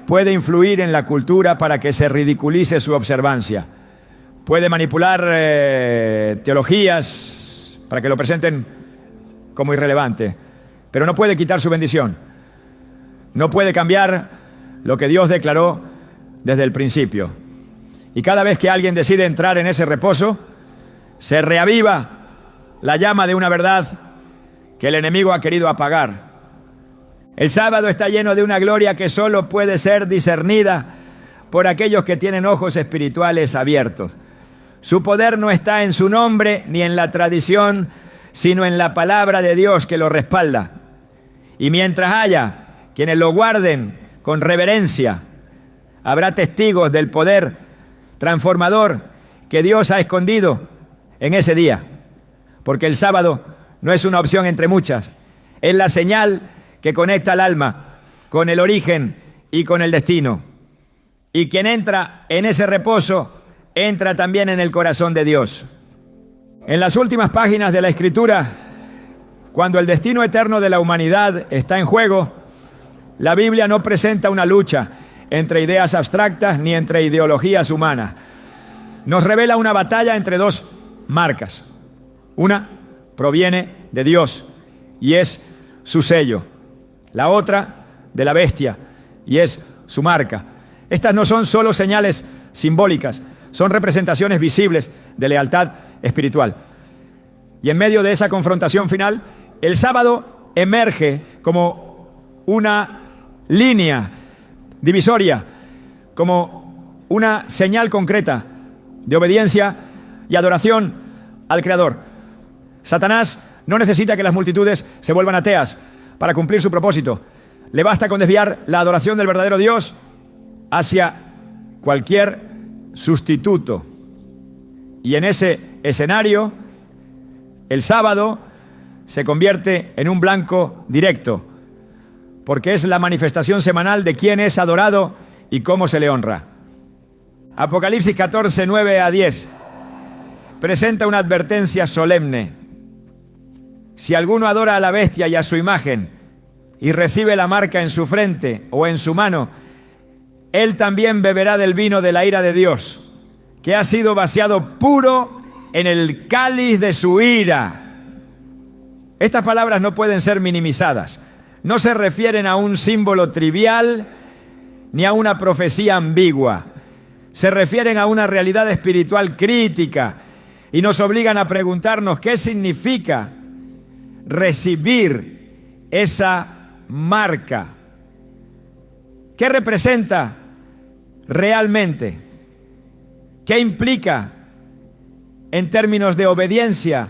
puede influir en la cultura para que se ridiculice su observancia, puede manipular teologías para que lo presenten como irrelevante, pero no puede quitar su bendición, no puede cambiar lo que Dios declaró desde el principio. Y cada vez que alguien decide entrar en ese reposo, se reaviva la llama de una verdad que el enemigo ha querido apagar. El sábado está lleno de una gloria que solo puede ser discernida por aquellos que tienen ojos espirituales abiertos. Su poder no está en su nombre ni en la tradición, sino en la palabra de Dios que lo respalda. Y mientras haya quienes lo guarden con reverencia. Habrá testigos del poder transformador que Dios ha escondido en ese día, porque el sábado no es una opción entre muchas, es la señal que conecta al alma con el origen y con el destino. Y quien entra en ese reposo, entra también en el corazón de Dios. En las últimas páginas de la Escritura, cuando el destino eterno de la humanidad está en juego, la Biblia no presenta una lucha entre ideas abstractas ni entre ideologías humanas. Nos revela una batalla entre dos marcas. Una proviene de Dios y es su sello. La otra de la bestia y es su marca. Estas no son solo señales simbólicas, son representaciones visibles de lealtad espiritual. Y en medio de esa confrontación final, el sábado emerge como una línea divisoria, como una señal concreta de obediencia y adoración al Creador. Satanás no necesita que las multitudes se vuelvan ateas para cumplir su propósito. Le basta con desviar la adoración del verdadero Dios hacia cualquier sustituto. Y en ese escenario, el sábado se convierte en un blanco directo, porque es la manifestación semanal de quién es adorado y cómo se le honra. Apocalipsis 14, 9 a 10 presenta una advertencia solemne. Si alguno adora a la bestia y a su imagen y recibe la marca en su frente o en su mano, él también beberá del vino de la ira de Dios, que ha sido vaciado puro en el cáliz de su ira. Estas palabras no pueden ser minimizadas. No se refieren a un símbolo trivial ni a una profecía ambigua. Se refieren a una realidad espiritual crítica y nos obligan a preguntarnos qué significa recibir esa marca. ¿Qué representa realmente? ¿Qué implica en términos de obediencia,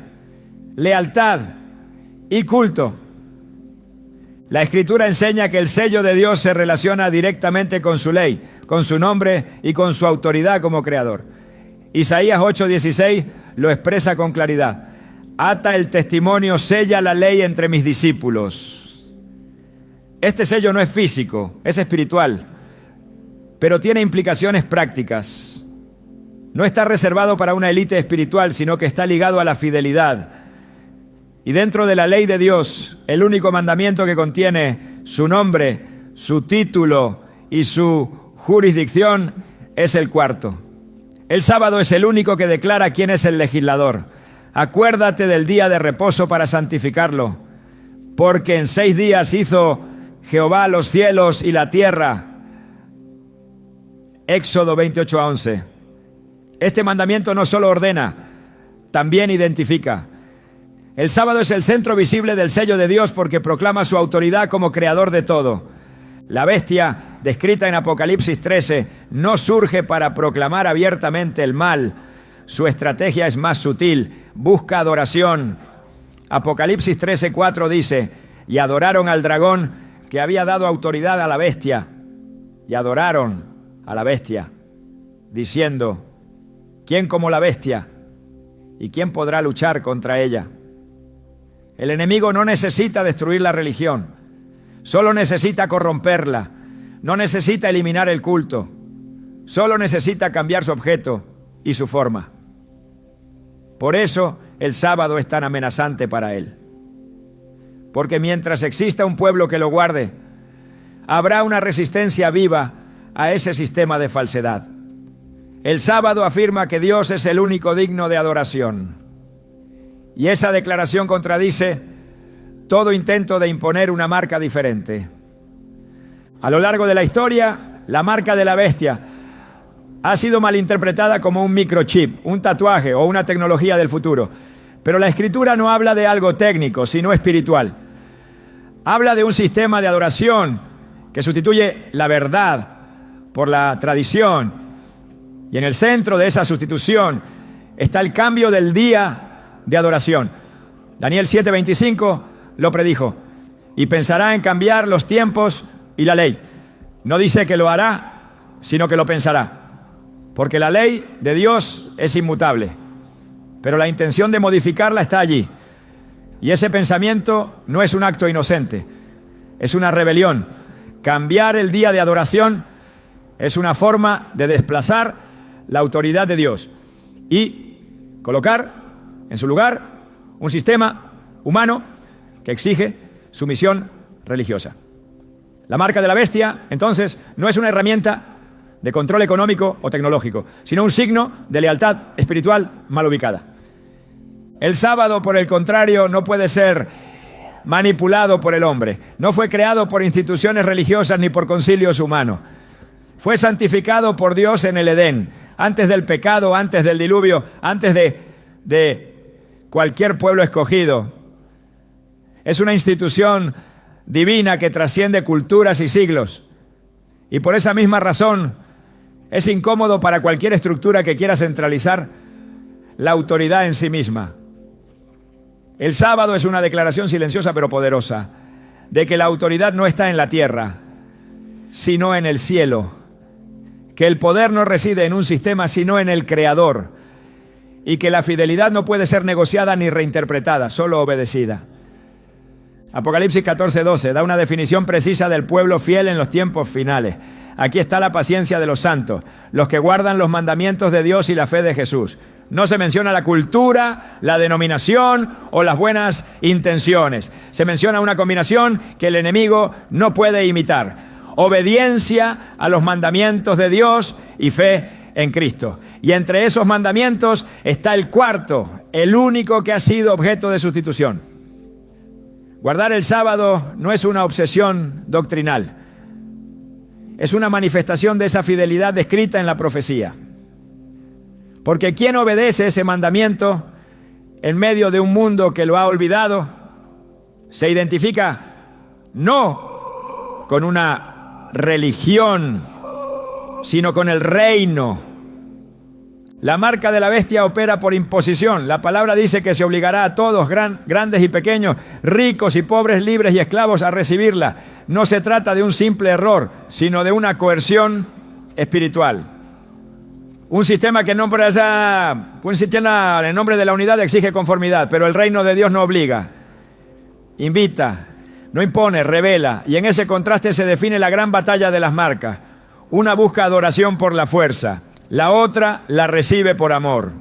lealtad y culto? La Escritura enseña que el sello de Dios se relaciona directamente con su ley, con su nombre y con su autoridad como creador. Isaías 8:16 lo expresa con claridad. Ata el testimonio, sella la ley entre mis discípulos. Este sello no es físico, es espiritual, pero tiene implicaciones prácticas. No está reservado para una élite espiritual, sino que está ligado a la fidelidad. Y dentro de la ley de Dios, el único mandamiento que contiene su nombre, su título y su jurisdicción es el cuarto. El sábado es el único que declara quién es el legislador. Acuérdate del día de reposo para santificarlo, porque en 6 días hizo Jehová los cielos y la tierra. Éxodo 28:11. Este mandamiento no solo ordena, también identifica. El sábado es el centro visible del sello de Dios porque proclama su autoridad como creador de todo. La bestia, descrita en Apocalipsis 13, no surge para proclamar abiertamente el mal. Su estrategia es más sutil, busca adoración. Apocalipsis 13:4 dice, y adoraron al dragón que había dado autoridad a la bestia. Y adoraron a la bestia, diciendo, ¿quién como la bestia? ¿Y quién podrá luchar contra ella? El enemigo no necesita destruir la religión, solo necesita corromperla, no necesita eliminar el culto, solo necesita cambiar su objeto y su forma. Por eso el sábado es tan amenazante para él. Porque mientras exista un pueblo que lo guarde, habrá una resistencia viva a ese sistema de falsedad. El sábado afirma que Dios es el único digno de adoración. Y esa declaración contradice todo intento de imponer una marca diferente. A lo largo de la historia, la marca de la bestia ha sido malinterpretada como un microchip, un tatuaje o una tecnología del futuro. Pero la Escritura no habla de algo técnico, sino espiritual. Habla de un sistema de adoración que sustituye la verdad por la tradición. Y en el centro de esa sustitución está el cambio del día de adoración. Daniel 7:25 lo predijo. Y pensará en cambiar los tiempos y la ley. No dice que lo hará, sino que lo pensará. Porque la ley de Dios es inmutable, pero la intención de modificarla está allí. Y ese pensamiento no es un acto inocente, es una rebelión. Cambiar el día de adoración es una forma de desplazar la autoridad de Dios y colocar en su lugar un sistema humano que exige sumisión religiosa. La marca de la bestia, entonces, no es una herramienta de control económico o tecnológico, sino un signo de lealtad espiritual mal ubicada. El sábado, por el contrario, no puede ser manipulado por el hombre. No fue creado por instituciones religiosas ni por concilios humanos. Fue santificado por Dios en el Edén, antes del pecado, antes del diluvio, antes de cualquier pueblo escogido. Es una institución divina que trasciende culturas y siglos. Y por esa misma razón es incómodo para cualquier estructura que quiera centralizar la autoridad en sí misma. El sábado es una declaración silenciosa pero poderosa de que la autoridad no está en la tierra, sino en el cielo. Que el poder no reside en un sistema, sino en el Creador. Y que la fidelidad no puede ser negociada ni reinterpretada, solo obedecida. Apocalipsis 14:12 da una definición precisa del pueblo fiel en los tiempos finales. Aquí está la paciencia de los santos, los que guardan los mandamientos de Dios y la fe de Jesús. No se menciona la cultura, la denominación o las buenas intenciones. Se menciona una combinación que el enemigo no puede imitar: obediencia a los mandamientos de Dios y fe en Cristo. Y entre esos mandamientos está el cuarto, el único que ha sido objeto de sustitución. Guardar el sábado no es una obsesión doctrinal. Es una manifestación de esa fidelidad descrita en la profecía. Porque quien obedece ese mandamiento en medio de un mundo que lo ha olvidado, se identifica no con una religión, sino con el reino. La marca de la bestia opera por imposición. La palabra dice que se obligará a todos, grandes y pequeños, ricos y pobres, libres y esclavos, a recibirla. No se trata de un simple error, sino de una coerción espiritual. Un sistema que en nombre de la unidad exige conformidad, pero el reino de Dios no obliga, invita, no impone, revela. Y en ese contraste se define la gran batalla de las marcas. Una busca adoración por la fuerza, la otra la recibe por amor.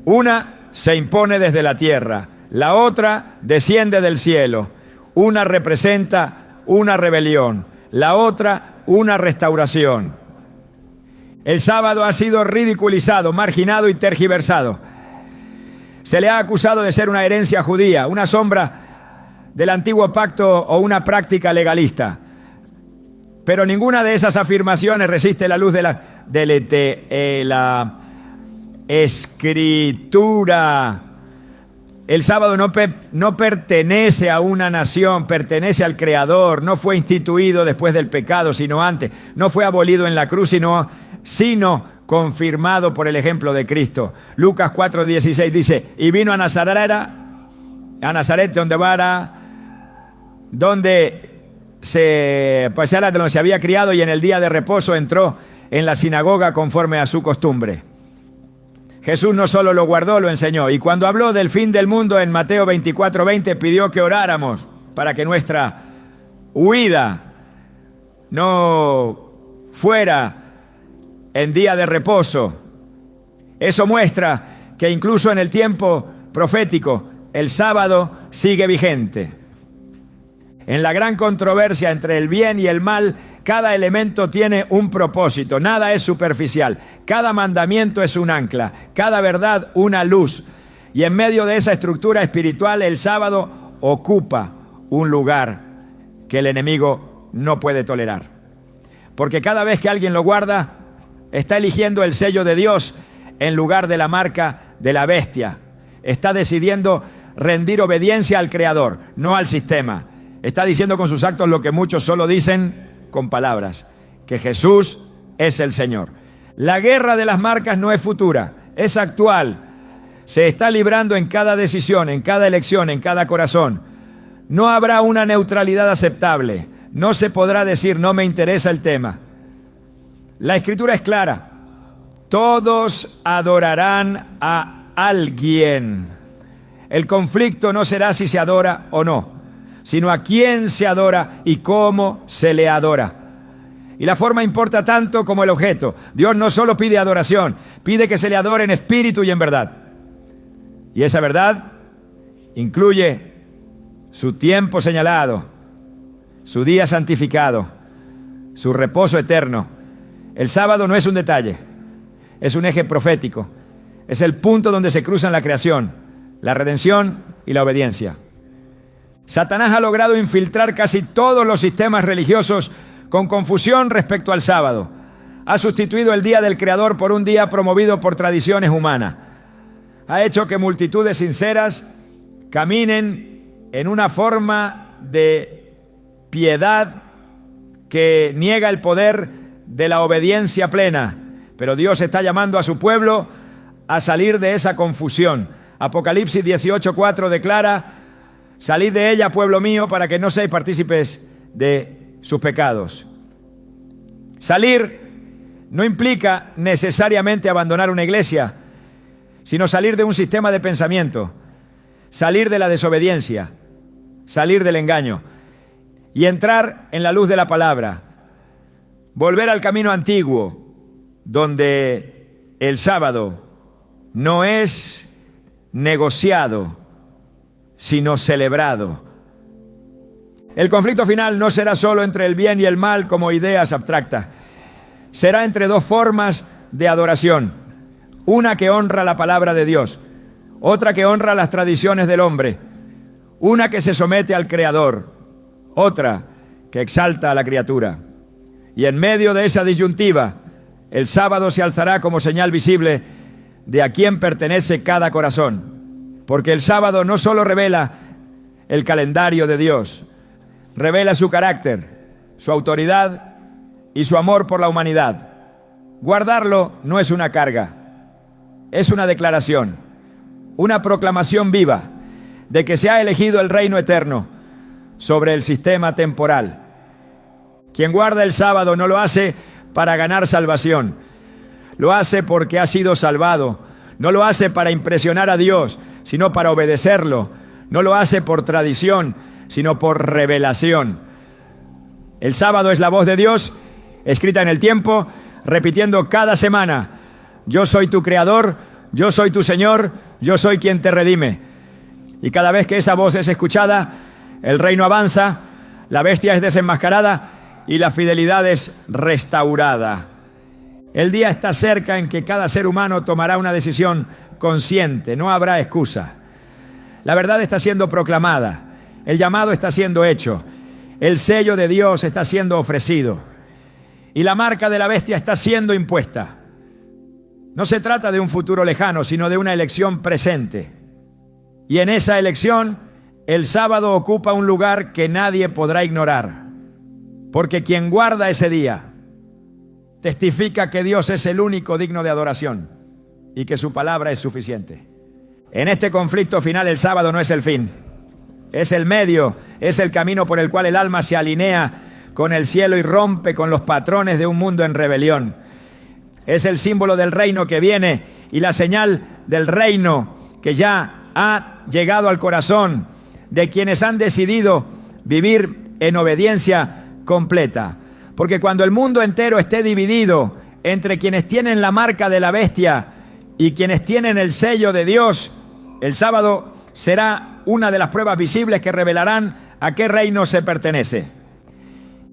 Una se impone desde la tierra, la otra desciende del cielo. Una representa una rebelión, la otra una restauración. El sábado ha sido ridiculizado, marginado y tergiversado. Se le ha acusado de ser una herencia judía, una sombra del antiguo pacto o una práctica legalista. Pero ninguna de esas afirmaciones resiste la luz de la Escritura. El sábado no pertenece a una nación, pertenece al Creador. No fue instituido después del pecado, sino antes. No fue abolido en la cruz, sino confirmado por el ejemplo de Cristo. Lucas 4:16 dice: y vino a Nazaret, donde se había criado, y en el día de reposo entró en la sinagoga conforme a su costumbre. Jesús no solo lo guardó, lo enseñó. Y cuando habló del fin del mundo en Mateo 24:20, pidió que oráramos para que nuestra huida no fuera en día de reposo. Eso muestra que incluso en el tiempo profético el sábado sigue vigente. En la gran controversia entre el bien y el mal, cada elemento tiene un propósito, nada es superficial. Cada mandamiento es un ancla, cada verdad una luz. Y en medio de esa estructura espiritual, el sábado ocupa un lugar que el enemigo no puede tolerar. Porque cada vez que alguien lo guarda, está eligiendo el sello de Dios en lugar de la marca de la bestia. Está decidiendo rendir obediencia al Creador, no al sistema. Está diciendo con sus actos lo que muchos solo dicen con palabras: que Jesús es el Señor. La guerra de las marcas no es futura, es actual. Se está librando en cada decisión, en cada elección, en cada corazón. No habrá una neutralidad aceptable. no se podrá decir no me interesa el tema. La Escritura es clara. Todos adorarán a alguien. El conflicto no será si se adora o no, sino a quién se adora y cómo se le adora. Y la forma importa tanto como el objeto. Dios no solo pide adoración, pide que se le adore en espíritu y en verdad. Y esa verdad incluye su tiempo señalado, su día santificado, su reposo eterno. El sábado no es un detalle, es un eje profético. Es el punto donde se cruzan la creación, la redención y la obediencia. Satanás ha logrado infiltrar casi todos los sistemas religiosos con confusión respecto al sábado. Ha sustituido el día del Creador por un día promovido por tradiciones humanas. Ha hecho que multitudes sinceras caminen en una forma de piedad que niega el poder de la obediencia plena. Pero Dios está llamando a su pueblo a salir de esa confusión. Apocalipsis 18:4 declara: salid de ella, pueblo mío, para que no seáis partícipes de sus pecados. Salir no implica necesariamente abandonar una iglesia, sino salir de un sistema de pensamiento, salir de la desobediencia, salir del engaño y entrar en la luz de la palabra. Volver al camino antiguo, donde el sábado no es negociado, sino celebrado. El conflicto final no será solo entre el bien y el mal como ideas abstractas. Será entre dos formas de adoración. Una que honra la palabra de Dios, otra que honra las tradiciones del hombre. Una que se somete al Creador, otra que exalta a la criatura. Y en medio de esa disyuntiva, el sábado se alzará como señal visible de a quién pertenece cada corazón. Porque el sábado no solo revela el calendario de Dios, revela su carácter, su autoridad y su amor por la humanidad. Guardarlo no es una carga, es una declaración, una proclamación viva de que se ha elegido el reino eterno sobre el sistema temporal. Quien guarda el sábado no lo hace para ganar salvación, lo hace porque ha sido salvado. No lo hace para impresionar a Dios, sino para obedecerlo. No lo hace por tradición, sino por revelación. El sábado es la voz de Dios, escrita en el tiempo, repitiendo cada semana: yo soy tu creador, yo soy tu Señor, yo soy quien te redime. Y cada vez que esa voz es escuchada, el reino avanza, la bestia es desenmascarada y la fidelidad es restaurada. El día está cerca en que cada ser humano tomará una decisión consciente, no habrá excusa. La verdad está siendo proclamada, el llamado está siendo hecho, el sello de Dios está siendo ofrecido y la marca de la bestia está siendo impuesta. No se trata de un futuro lejano, sino de una elección presente. Y en esa elección, el sábado ocupa un lugar que nadie podrá ignorar, porque quien guarda ese día testifica que Dios es el único digno de adoración y que su palabra es suficiente. En este conflicto final, el sábado no es el fin, es el medio, es el camino por el cual el alma se alinea con el cielo y rompe con los patrones de un mundo en rebelión. Es el símbolo del reino que viene y la señal del reino que ya ha llegado al corazón de quienes han decidido vivir en obediencia completa. Porque cuando el mundo entero esté dividido entre quienes tienen la marca de la bestia y quienes tienen el sello de Dios, el sábado será una de las pruebas visibles que revelarán a qué reino se pertenece.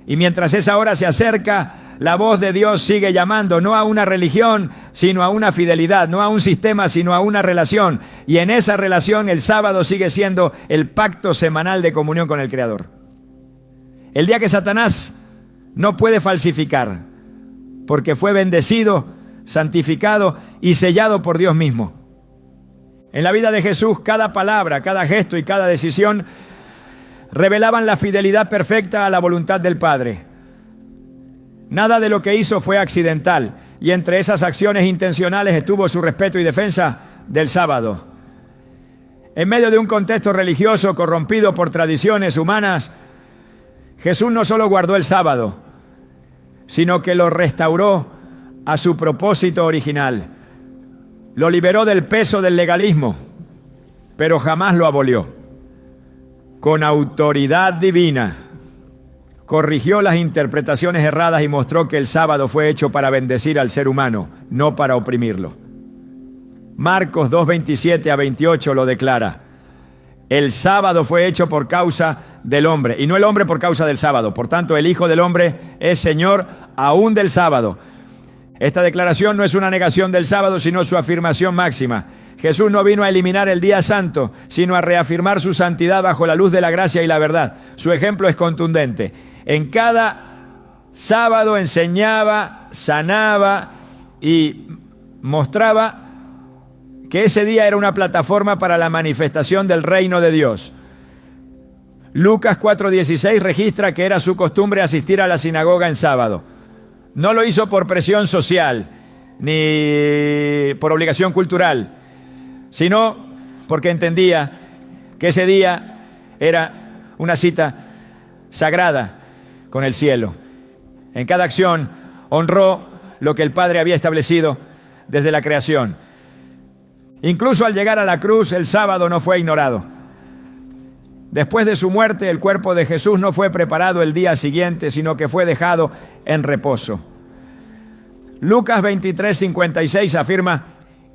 Y mientras esa hora se acerca, la voz de Dios sigue llamando, no a una religión, sino a una fidelidad, no a un sistema, sino a una relación. Y en esa relación el sábado sigue siendo el pacto semanal de comunión con el Creador. El día que Satanás no puede falsificar, porque fue bendecido, santificado y sellado por Dios mismo. En la vida de Jesús, cada palabra, cada gesto y cada decisión revelaban la fidelidad perfecta a la voluntad del Padre. Nada de lo que hizo fue accidental, y entre esas acciones intencionales estuvo su respeto y defensa del sábado. En medio de un contexto religioso corrompido por tradiciones humanas, Jesús no solo guardó el sábado, sino que lo restauró a su propósito original. Lo liberó del peso del legalismo, pero jamás lo abolió. Con autoridad divina, corrigió las interpretaciones erradas y mostró que el sábado fue hecho para bendecir al ser humano, no para oprimirlo. Marcos 2:27 a 28 lo declara. El sábado fue hecho por causa del hombre, y no el hombre por causa del sábado. Por tanto, el Hijo del Hombre es Señor aún del sábado. Esta declaración no es una negación del sábado, sino su afirmación máxima. Jesús no vino a eliminar el día santo, sino a reafirmar su santidad bajo la luz de la gracia y la verdad. Su ejemplo es contundente. En cada sábado enseñaba, sanaba y mostraba que ese día era una plataforma para la manifestación del reino de Dios. Lucas 4:16 registra que era su costumbre asistir a la sinagoga en sábado. No lo hizo por presión social, ni por obligación cultural, sino porque entendía que ese día era una cita sagrada con el cielo. En cada acción honró lo que el Padre había establecido desde la creación. Incluso al llegar a la cruz, el sábado no fue ignorado. Después de su muerte, el cuerpo de Jesús no fue preparado el día siguiente, sino que fue dejado en reposo. Lucas 23:56 afirma: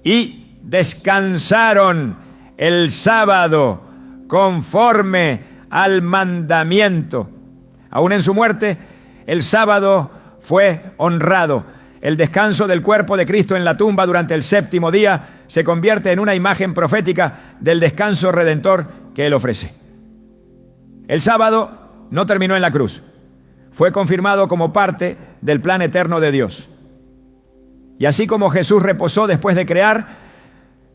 y descansaron el sábado conforme al mandamiento. Aún en su muerte, el sábado fue honrado. El descanso del cuerpo de Cristo en la tumba durante el séptimo día se convierte en una imagen profética del descanso redentor que Él ofrece. El sábado no terminó en la cruz. Fue confirmado como parte del plan eterno de Dios. Y así como Jesús reposó después de crear,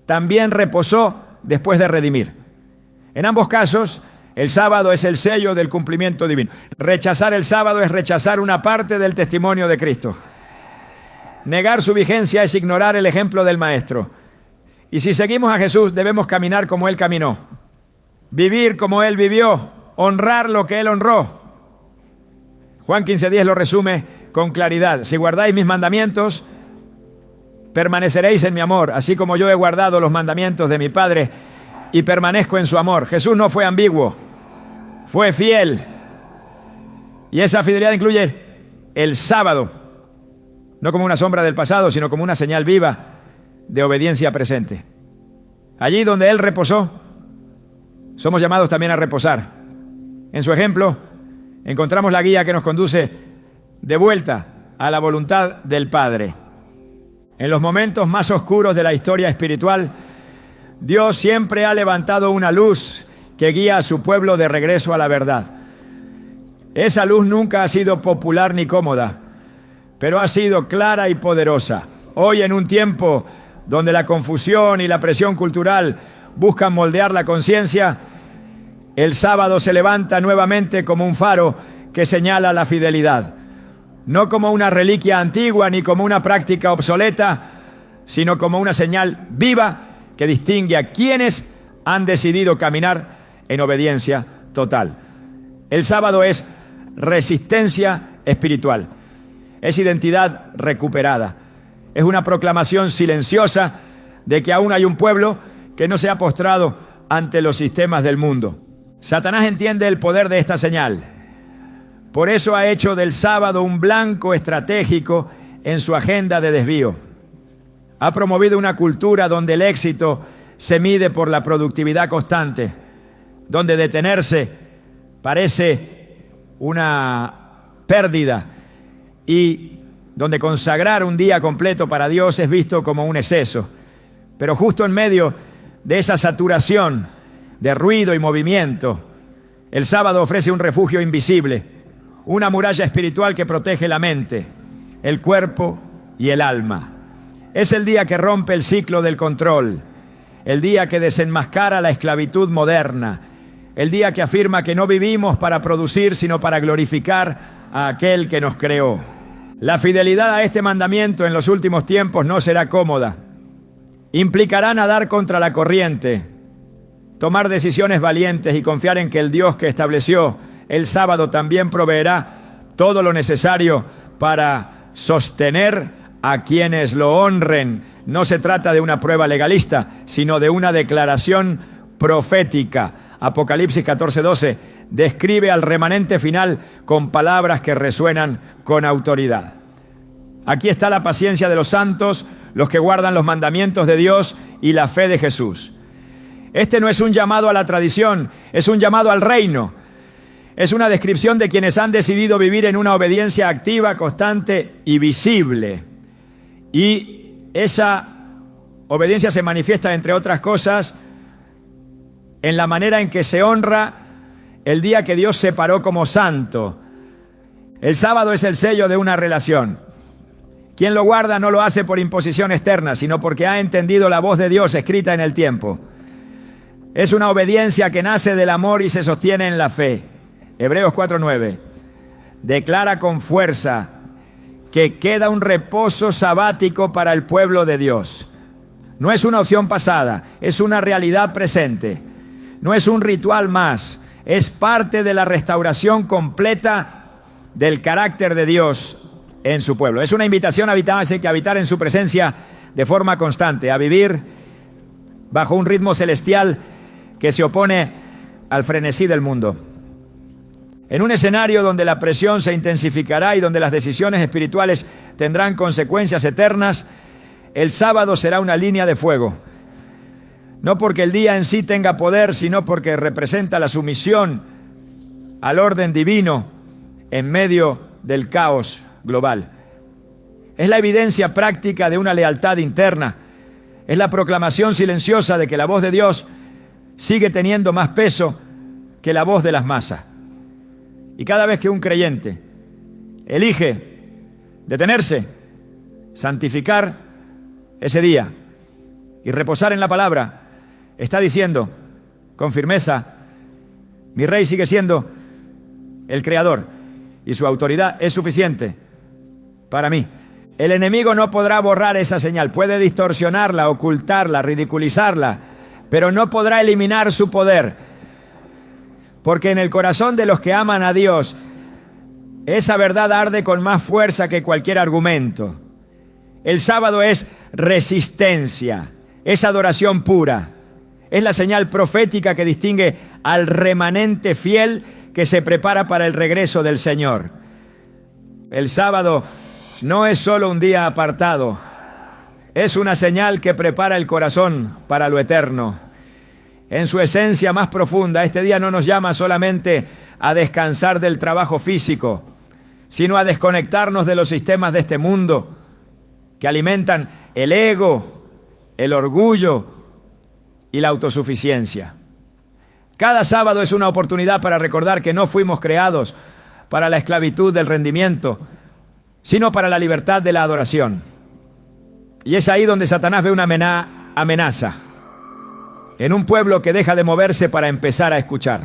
también reposó después de redimir. En ambos casos, el sábado es el sello del cumplimiento divino. Rechazar el sábado es rechazar una parte del testimonio de Cristo. Negar su vigencia es ignorar el ejemplo del Maestro. Y si seguimos a Jesús, debemos caminar como Él caminó, vivir como Él vivió, honrar lo que Él honró. Juan 15:10 lo resume con claridad: si guardáis mis mandamientos, permaneceréis en mi amor, así como yo he guardado los mandamientos de mi Padre y permanezco en su amor. Jesús no fue ambiguo, fue fiel. Y esa fidelidad incluye el sábado, no como una sombra del pasado, sino como una señal viva de obediencia presente. Allí donde Él reposó, somos llamados también a reposar. En su ejemplo, encontramos la guía que nos conduce de vuelta a la voluntad del Padre. En los momentos más oscuros de la historia espiritual, Dios siempre ha levantado una luz que guía a su pueblo de regreso a la verdad. Esa luz nunca ha sido popular ni cómoda, pero ha sido clara y poderosa. Hoy, en un tiempo donde la confusión y la presión cultural buscan moldear la conciencia, el sábado se levanta nuevamente como un faro que señala la fidelidad. No como una reliquia antigua ni como una práctica obsoleta, sino como una señal viva que distingue a quienes han decidido caminar en obediencia total. El sábado es resistencia espiritual. Es identidad recuperada. Es una proclamación silenciosa de que aún hay un pueblo que no se ha postrado ante los sistemas del mundo. Satanás entiende el poder de esta señal. Por eso ha hecho del sábado un blanco estratégico en su agenda de desvío. Ha promovido una cultura donde el éxito se mide por la productividad constante, donde detenerse parece una pérdida y donde consagrar un día completo para Dios es visto como un exceso. Pero justo en medio de esa saturación de ruido y movimiento, el sábado ofrece un refugio invisible, una muralla espiritual que protege la mente, el cuerpo y el alma. Es el día que rompe el ciclo del control, el día que desenmascara la esclavitud moderna, el día que afirma que no vivimos para producir, sino para glorificar a aquel que nos creó. La fidelidad a este mandamiento en los últimos tiempos no será cómoda. Implicará nadar contra la corriente, tomar decisiones valientes y confiar en que el Dios que estableció el sábado también proveerá todo lo necesario para sostener a quienes lo honren. No se trata de una prueba legalista, sino de una declaración profética. Apocalipsis 14:12 describe al remanente final con palabras que resuenan con autoridad. Aquí está la paciencia de los santos, los que guardan los mandamientos de Dios y la fe de Jesús. Este no es un llamado a la tradición, es un llamado al reino. Es una descripción de quienes han decidido vivir en una obediencia activa, constante y visible. Y esa obediencia se manifiesta, entre otras cosas, en la manera en que se honra el día que Dios separó como santo. El sábado es el sello de una relación. Quien lo guarda no lo hace por imposición externa, sino porque ha entendido la voz de Dios escrita en el tiempo. Es una obediencia que nace del amor y se sostiene en la fe. Hebreos 4:9 declara con fuerza que queda un reposo sabático para el pueblo de Dios. No es una opción pasada, es una realidad presente. No es un ritual más, es parte de la restauración completa del carácter de Dios en su pueblo. Es una invitación a habitar en su presencia de forma constante, a vivir bajo un ritmo celestial que se opone al frenesí del mundo. En un escenario donde la presión se intensificará y donde las decisiones espirituales tendrán consecuencias eternas, el sábado será una línea de fuego. No porque el día en sí tenga poder, sino porque representa la sumisión al orden divino en medio del caos global. Es la evidencia práctica de una lealtad interna. Es la proclamación silenciosa de que la voz de Dios sigue teniendo más peso que la voz de las masas. Y cada vez que un creyente elige detenerse, santificar ese día y reposar en la palabra, está diciendo con firmeza: mi rey sigue siendo el creador y su autoridad es suficiente para mí. El enemigo no podrá borrar esa señal, puede distorsionarla, ocultarla, ridiculizarla, pero no podrá eliminar su poder. Porque en el corazón de los que aman a Dios, esa verdad arde con más fuerza que cualquier argumento. El sábado es resistencia, es adoración pura. Es la señal profética que distingue al remanente fiel que se prepara para el regreso del Señor. El sábado no es solo un día apartado, es una señal que prepara el corazón para lo eterno. En su esencia más profunda, este día no nos llama solamente a descansar del trabajo físico, sino a desconectarnos de los sistemas de este mundo que alimentan el ego, el orgullo y la autosuficiencia. Cada sábado es una oportunidad para recordar que no fuimos creados para la esclavitud del rendimiento, sino para la libertad de la adoración. Y es ahí donde Satanás ve una amenaza. En un pueblo que deja de moverse para empezar a escuchar.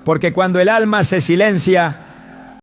Porque cuando el alma se silencia,